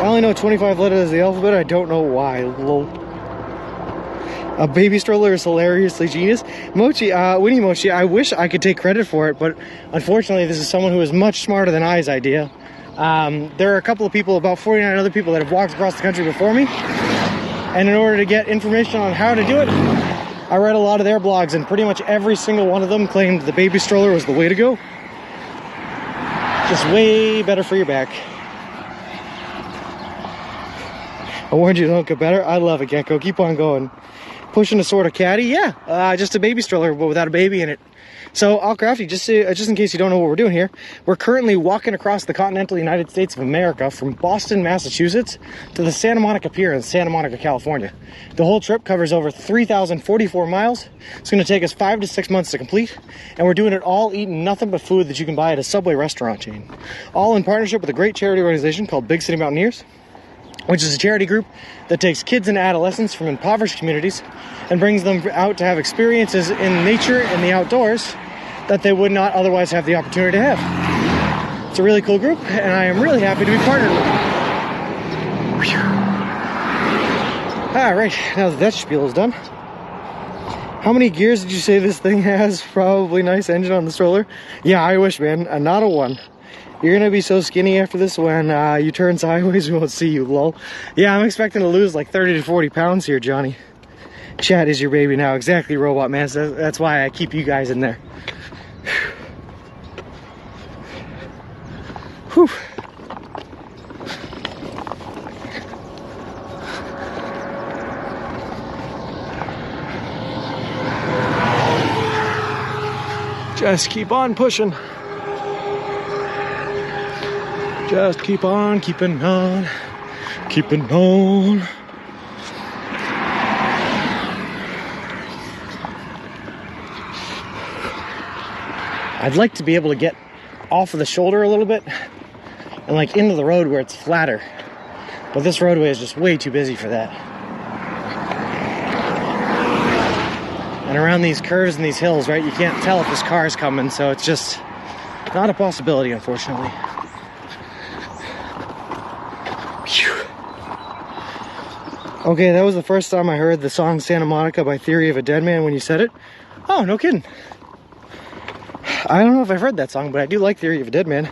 I only know 25 letters of the alphabet. I don't know why. Lol. A baby stroller is hilariously genius. Mochi, Winnie Mochi, I wish I could take credit for it, but unfortunately this is someone who is much smarter than I's idea. There are a couple of people, about 49 other people that have walked across the country before me. And in order to get information on how to do it, I read a lot of their blogs, and pretty much every single one of them claimed the baby stroller was the way to go. Just way better for your back. I warned you, don't get better. I love it, Gecko. Keep on going. Pushing a sort of caddy, yeah. Just a baby stroller, but without a baby in it. So, All Crafty, just in case you don't know what we're doing here, we're currently walking across the continental United States of America from Boston, Massachusetts to the Santa Monica Pier in Santa Monica, California. The whole trip covers over 3,044 miles. It's going to take us 5 to 6 months to complete, and we're doing it all eating nothing but food that you can buy at a Subway restaurant chain. All in partnership with a great charity organization called Big City Mountaineers, which is a charity group that takes kids and adolescents from impoverished communities and brings them out to have experiences in nature and the outdoors that they would not otherwise have the opportunity to have. It's a really cool group, and I am really happy to be partnered with them. Alright, now that spiel is done. How many gears did you say this thing has? Probably nice engine on the stroller. Yeah, I wish, man. Not a one. You're gonna be so skinny after this when you turn sideways, we won't see you, lol. Yeah, I'm expecting to lose like 30 to 40 pounds here, Johnny. Chat is your baby now. Exactly, Robot Man. So that's why I keep you guys in there. Whew. Just keep on pushing. Just keep on keeping on. Keeping on. I'd like to be able to get off of the shoulder a little bit and like into the road where it's flatter. But this roadway is just way too busy for that. And around these curves and these hills, right, you can't tell if this car is coming, so it's just not a possibility, unfortunately. Phew. Okay, that was the first time I heard the song Santa Monica by Theory of a Deadman when you said it. Oh, no kidding. I don't know if I've heard that song, but I do like Theory of a Deadman.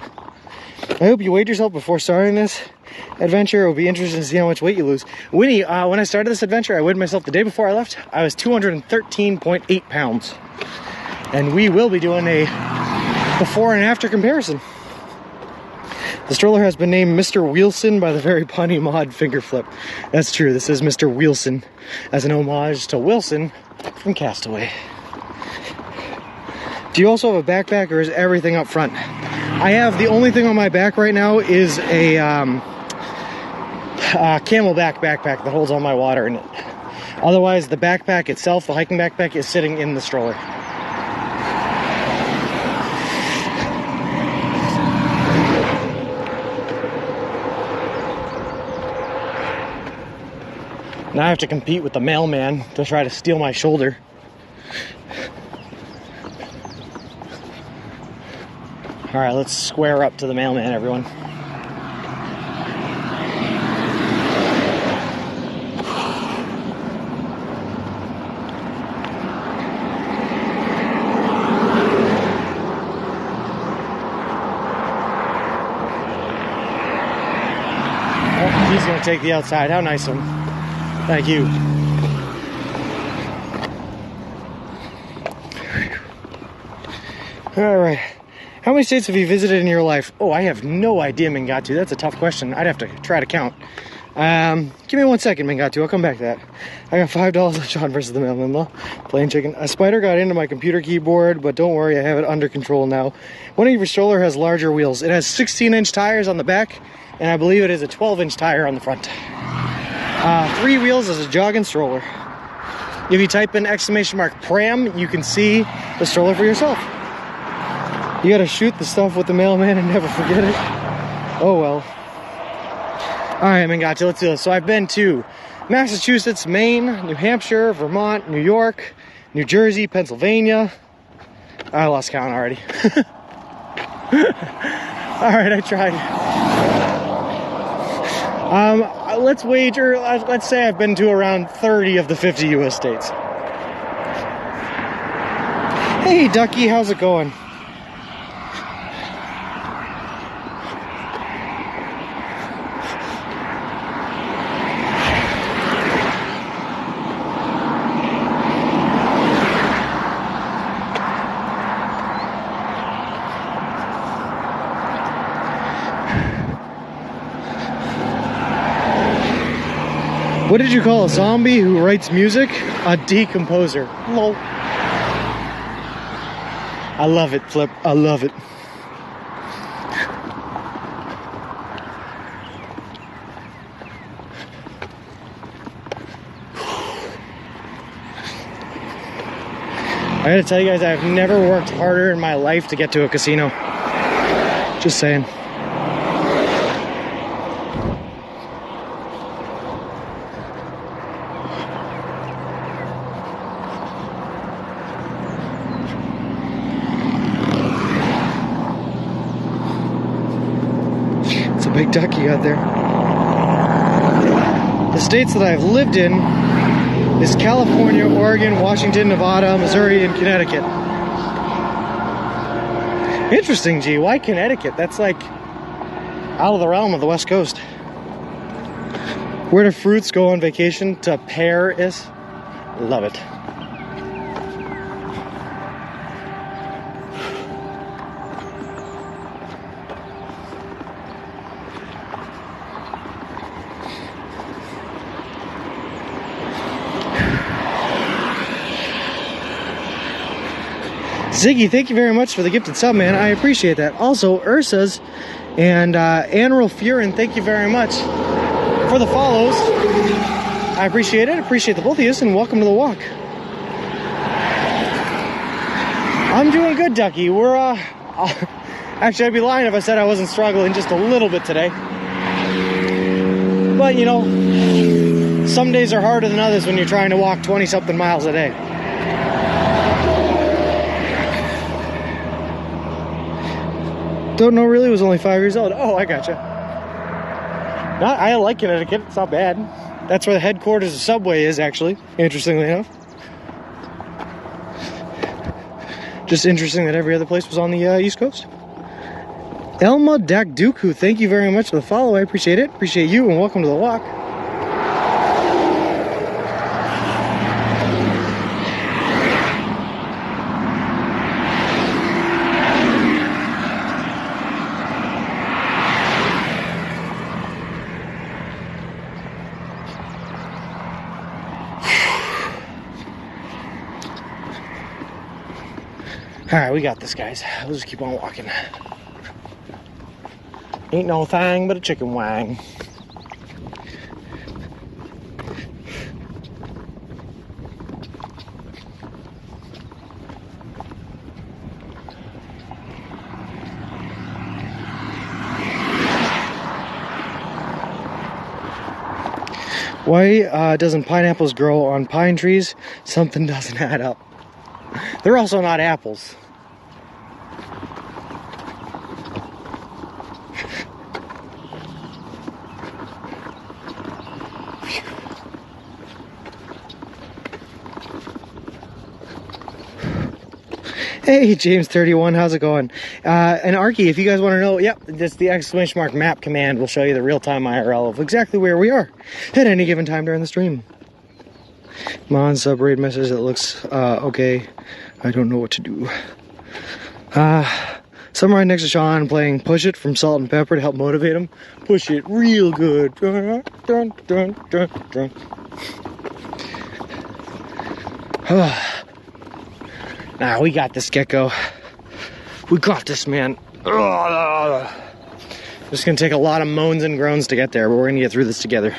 I hope you weighed yourself before starting this adventure. It will be interesting to see how much weight you lose. Winnie, when I started this adventure, I weighed myself the day before I left. I was 213.8 pounds. And we will be doing a before and after comparison. The stroller has been named Mr. Wilson by the very punny mod Fingerflip. That's true, this is Mr. Wilson as an homage to Wilson from Castaway. Do you also have a backpack, or is everything up front? I have, the only thing on my back right now is a camelback backpack that holds all my water in it. Otherwise, the backpack itself, the hiking backpack, is sitting in the stroller. Now I have to compete with the mailman to try to steal my shoulder. All right, let's square up to the mailman, everyone. Oh, he's gonna take the outside. How nice of him. Thank you. All right. How many states have you visited in your life? Oh, I have no idea, Mingatu. That's a tough question. I'd have to try to count. Give me 1 second, Mingatu. I'll come back to that. I got $5 on John versus the Mailman Law. Plain chicken. A spider got into my computer keyboard, but don't worry, I have it under control now. One of your stroller has larger wheels. It has 16-inch tires on the back, and I believe it is a 12-inch tire on the front. 3 wheels as a jogging stroller. If you type in !pram, you can see the stroller for yourself. You gotta shoot the stuff with the mailman and never forget it. Oh well. Alright, Mingatu, let's do this. So I've been to Massachusetts, Maine, New Hampshire, Vermont, New York, New Jersey, Pennsylvania. I lost count already. Alright, I tried. Let's wager, let's say I've been to around 30 of the 50 US states. Hey Ducky, how's it going? What did you call a zombie who writes music? A decomposer. Lol. I love it, Flip. I love it. I gotta tell you guys, I've never worked harder in my life to get to a casino. Just saying. Big duck you got there. The states that I've lived in is California, Oregon, Washington, Nevada, Missouri, and Connecticut. Interesting, G. Why Connecticut? That's like out of the realm of the West Coast. Where do fruits go on vacation? To Paris. Love it. Ziggy, thank you very much for the gifted sub, man. I appreciate that. Also, Ursa's and Anral Furin, thank you very much for the follows. I appreciate it. Appreciate the both of you, and welcome to the walk. I'm doing good, Ducky. We're actually, I'd be lying if I said I wasn't struggling just a little bit today. But you know, some days are harder than others when you're trying to walk 20-something miles a day. Don't know really, was only 5 years old. Oh, I gotcha. I like Connecticut, it's not bad. That's where the headquarters of Subway is, actually, interestingly enough. Just interesting that every other place was on the East Coast. Elma Dakduku, thank you very much for the follow. I appreciate it. Appreciate you, and welcome to the walk. Alright, we got this, guys. We'll just keep on walking. Ain't no thing but a chicken wang. Why doesn't pineapples grow on pine trees? Something doesn't add up. They're also not apples. Hey, James31, how's it going? And Arky, if you guys want to know, yep, that's the exclamation mark map command will show you the real-time IRL of exactly where we are at any given time during the stream. Mon sub-raid message that looks okay. I don't know what to do. Some right next to Sean playing Push It from Salt and Pepper to help motivate him. Push it real good. Dun, dun, dun, dun, dun. Nah, we got this, Gecko. We got this, man. It's gonna take a lot of moans and groans to get there, but we're gonna get through this together.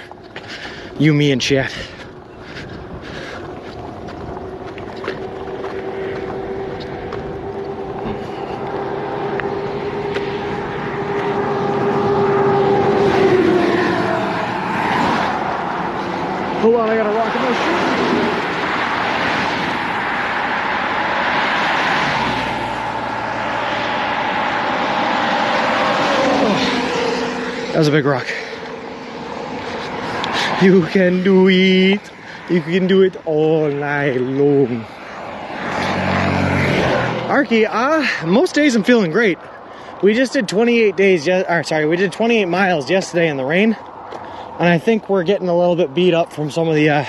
You, me, and chat. Hold on, I gotta rock my shoe. That was a big rock. You can do it. You can do it all night long. Arky, most days I'm feeling great. We just did 28 days, we did 28 miles yesterday in the rain. And I think we're getting a little bit beat up from some of the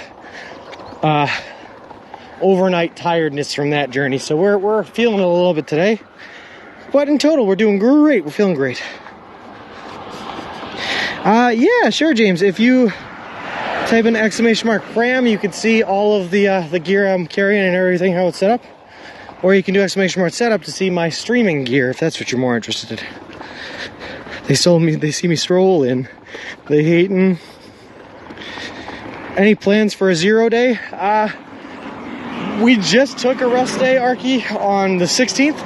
overnight tiredness from that journey. So we're feeling it a little bit today. But in total, we're doing great. We're feeling great. Yeah, sure, James. If you type in !Pram, you can see all of the gear I'm carrying and everything, how it's set up. Or you can do !Setup to see my streaming gear, if that's what you're more interested in. They see me stroll in. They hating. Any plans for a 0 day? We just took a rest day, Arky, on the 16th.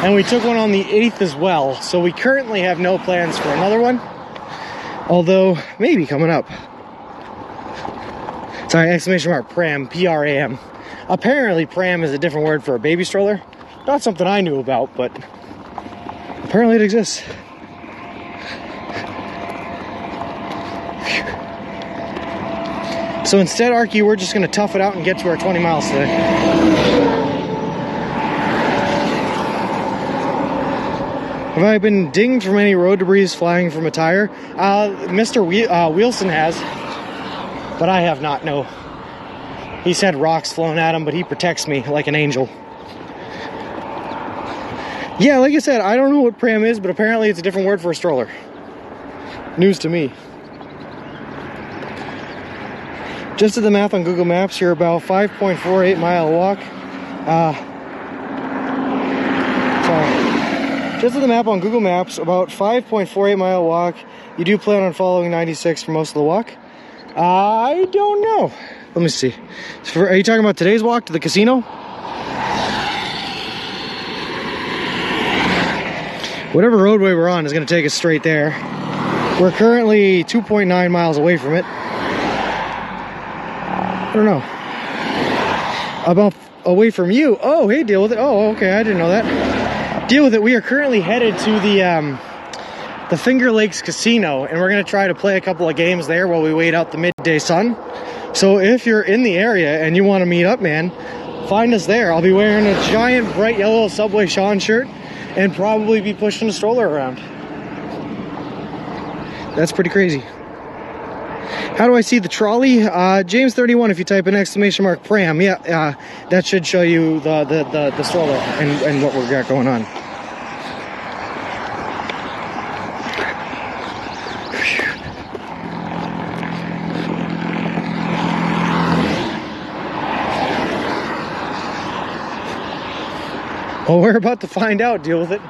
And we took one on the 8th as well. So we currently have no plans for another one. Although, maybe coming up. Sorry, !Pram, P-R-A-M. Apparently, pram is a different word for a baby stroller. Not something I knew about, but apparently it exists. So instead, Arky, we're just going to tough it out and get to our 20 miles today. Have I been dinged from any road debris flying from a tire? Mr. Wilson has, but I have not, no. He's had rocks flown at him, but he protects me like an angel. Yeah, like I said, I don't know what pram is, but apparently it's a different word for a stroller. News to me. Just did the math on Google Maps. You're about 5.48 mile walk. So, just at the map on Google Maps, about 5.48 mile walk. You do plan on following 96 for most of the walk? I don't know. Let me see. Are you talking about today's walk to the casino? Whatever roadway we're on is going to take us straight there. We're currently 2.9 miles away from it. I don't know. About away from you. Oh, hey, deal with it. Oh, okay, I didn't know that. Deal with it. We are currently headed to the Finger Lakes Casino, and we're going to try to play a couple of games there while we wait out the midday sun. So if you're in the area and you want to meet up, man, find us there. I'll be wearing a giant bright yellow Subway Sean shirt and probably be pushing a stroller around. That's pretty crazy. How do I see the trolley? James 31, if you type in ! pram, yeah, that should show you the stroller and what we've got going on. Well, we're about to find out. Deal with it.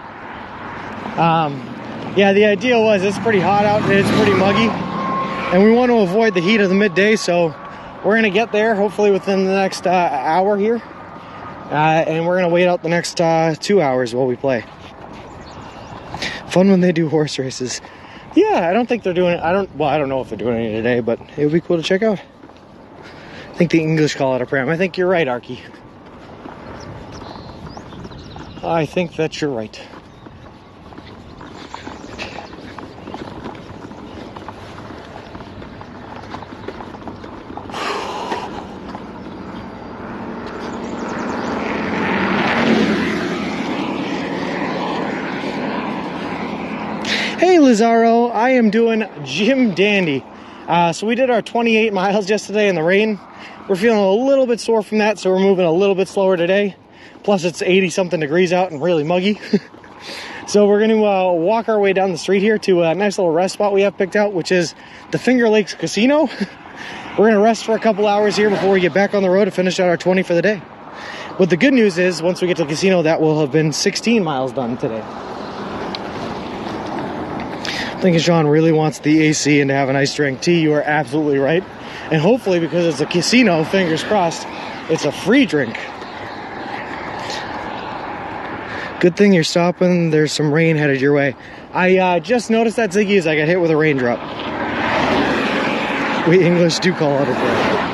Yeah, the idea was it's pretty hot out and it's pretty muggy, and we want to avoid the heat of the midday, so we're going to get there hopefully within the next hour here, and we're going to wait out the next 2 hours while we play. Fun when they do horse races. Yeah, I don't think they're doing it. I don't know if they're doing any today, but it would be cool to check out. I think the English call it a pram. I think you're right, Arky. I think that you're right. Hey Lazaro, I am doing Jim Dandy. So we did our 28 miles yesterday in the rain. We're feeling a little bit sore from that, so we're moving a little bit slower today. Plus it's 80 something degrees out and really muggy. So we're going to walk our way down the street here to a nice little rest spot we have picked out, which is the Finger Lakes Casino. We're going to rest for a couple hours here before we get back on the road to finish out our 20 for the day. But the good news is once we get to the casino, that will have been 16 miles done today. I think Sean really wants the AC and to have a nice drink tea. You are absolutely right. And hopefully, because it's a casino, fingers crossed, it's a free drink. Good thing you're stopping. There's some rain headed your way. I just noticed that, Ziggy, as I got hit with a raindrop. We English do call it a rain.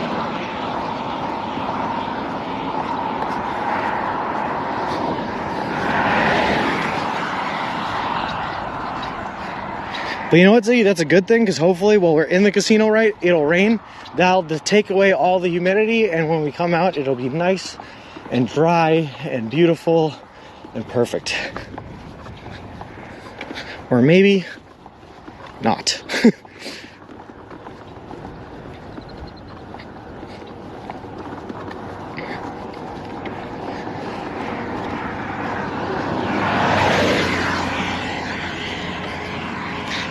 But you know what, Ziggy? That's a good thing, because hopefully while we're in the casino, right, it'll rain. That'll take away all the humidity, and when we come out, it'll be nice and dry and beautiful and perfect. Or maybe not.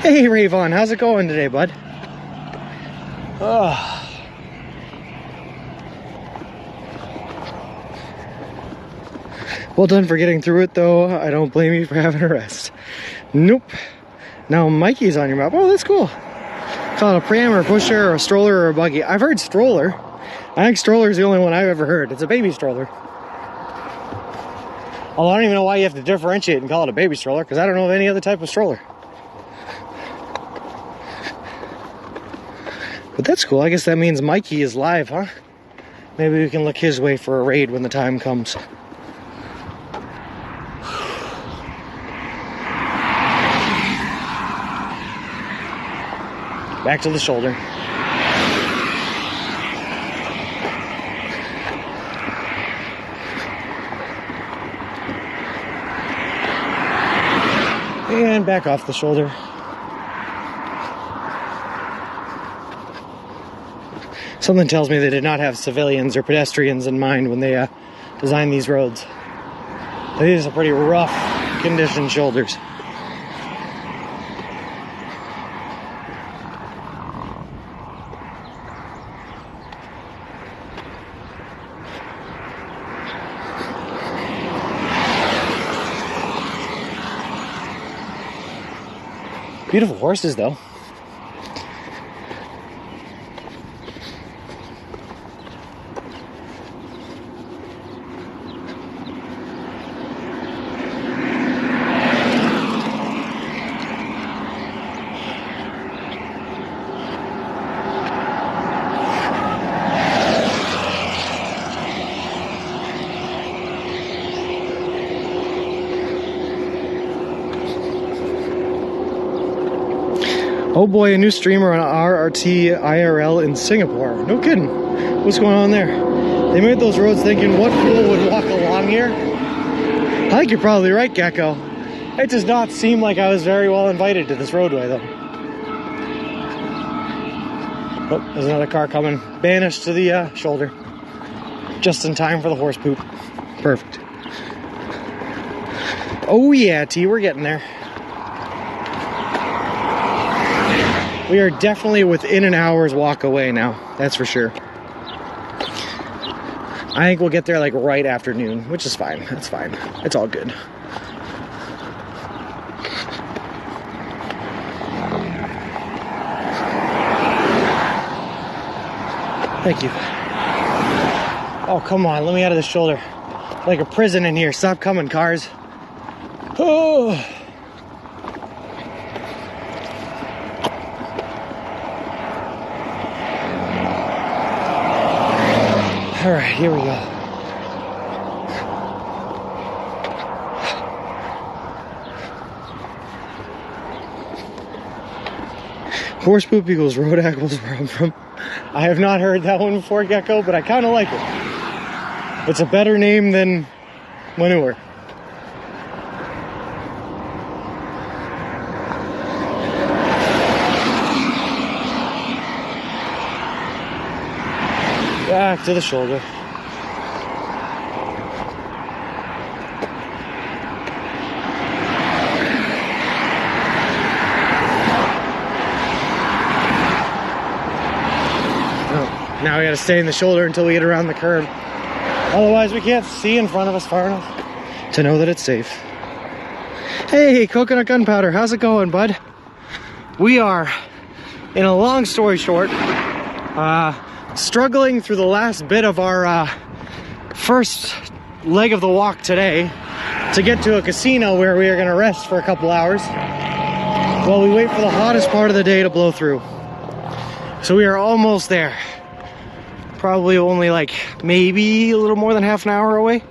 Hey Rayvon, how's it going today, bud? Well done for getting through it, though. I don't blame you for having a rest. Nope. Now Mikey's on your map. Oh, that's cool. Call it a pram or a pusher or a stroller or a buggy. I've heard stroller. I think stroller is the only one I've ever heard. It's a baby stroller. Although I don't even know why you have to differentiate and call it a baby stroller, because I don't know of any other type of stroller. But that's cool. I guess that means Mikey is live, huh? Maybe we can look his way for a raid when the time comes. Back to the shoulder. And back off the shoulder. Something tells me they did not have civilians or pedestrians in mind when they designed these roads. These are pretty rough conditioned shoulders. Beautiful horses, though. Oh boy, a new streamer on RRT IRL in Singapore. No kidding. What's going on there? They made those roads thinking what fool would walk along here? I think you're probably right, Gecko. It does not seem like I was very well invited to this roadway, though. Oh, there's another car coming. Banished to the shoulder. Just in time for the horse poop. Perfect. Oh yeah, T, we're getting there. We are definitely within an hour's walk away now, that's for sure. I think we'll get there like right after noon, which is fine. That's fine. It's all good. Thank you. Oh, come on, let me out of the shoulder. Like a prison in here. Stop coming, cars. Oh. All right, here we go. Horse poop equals road equals where I'm from. I have not heard that one before, Gecko, but I kind of like it. It's a better name than manure. Back to the shoulder. Oh, now we gotta stay in the shoulder until we get around the curve. Otherwise we can't see in front of us far enough to know that it's safe. Hey, Coconut Gunpowder, how's it going, bud? We are, in a long story short, struggling through the last bit of our first leg of the walk today to get to a casino where we are going to rest for a couple hours while we wait for the hottest part of the day to blow through. So we are almost there. Probably only like maybe a little more than half an hour away.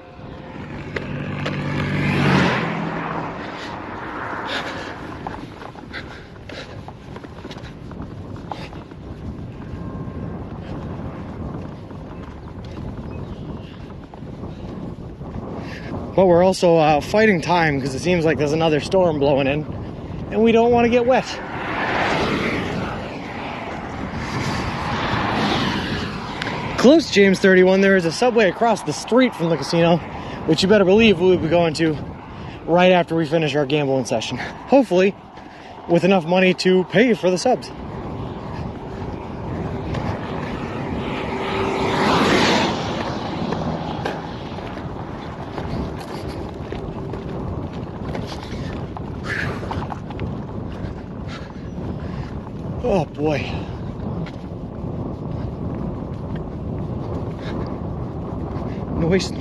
But we're also fighting time because it seems like there's another storm blowing in and we don't want to get wet. Close, James 31, there is a subway across the street from the casino, which you better believe we'll be going to right after we finish our gambling session. Hopefully with enough money to pay for the subs. Oh boy. Noise.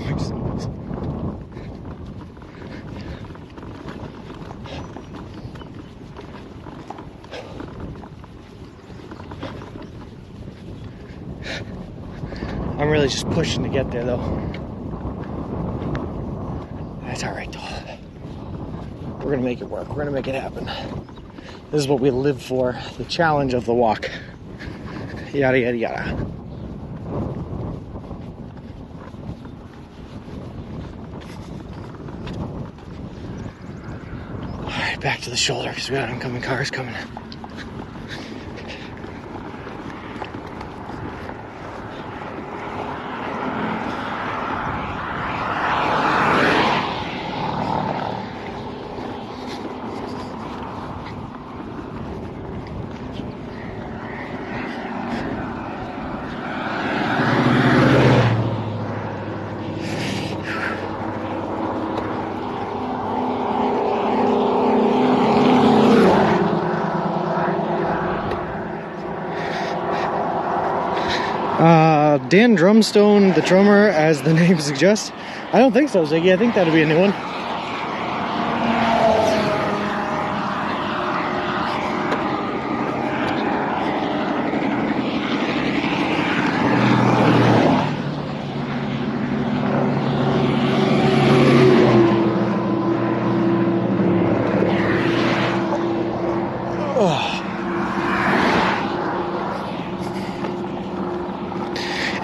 I'm really just pushing to get there though. That's alright though. We're gonna make it work. We're gonna make it happen. This is what we live for, the challenge of the walk. Yada, yada, yada. All right, back to the shoulder because we got oncoming cars coming. Dan Drumstone, the drummer, as the name suggests? I don't think so, Ziggy. I think that'd be a new one.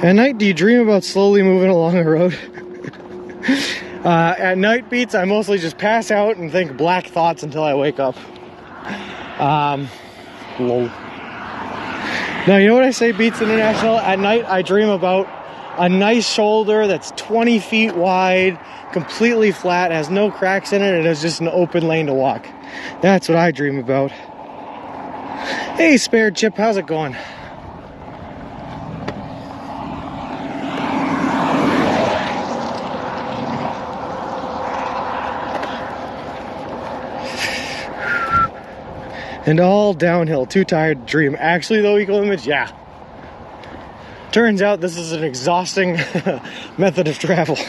At night, do you dream about slowly moving along a road? At night, Beats, I mostly just pass out and think black thoughts until I wake up. Lol. Now, you know what I say, Beats International? At night, I dream about a nice shoulder that's 20 feet wide, completely flat, has no cracks in it, and is just an open lane to walk. That's what I dream about. Hey, Spare Chip, how's it going? And all downhill, too tired to dream. Actually though, Eco Image, yeah. Turns out this is an exhausting method of travel. 20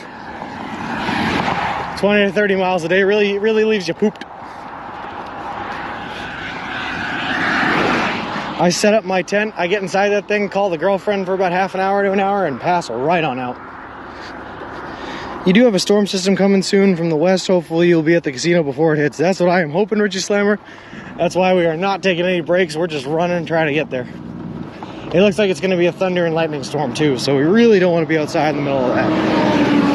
to 30 miles a day really leaves you pooped. I set up my tent, I get inside that thing, call the girlfriend for about half an hour to an hour, and pass right on out. You do have a storm system coming soon from the west. Hopefully you'll be at the casino before it hits. That's what I am hoping, Richie Slammer. That's why we are not taking any breaks. We're just running and trying to get there. It looks like it's going to be a thunder and lightning storm too, so we really don't want to be outside in the middle of that.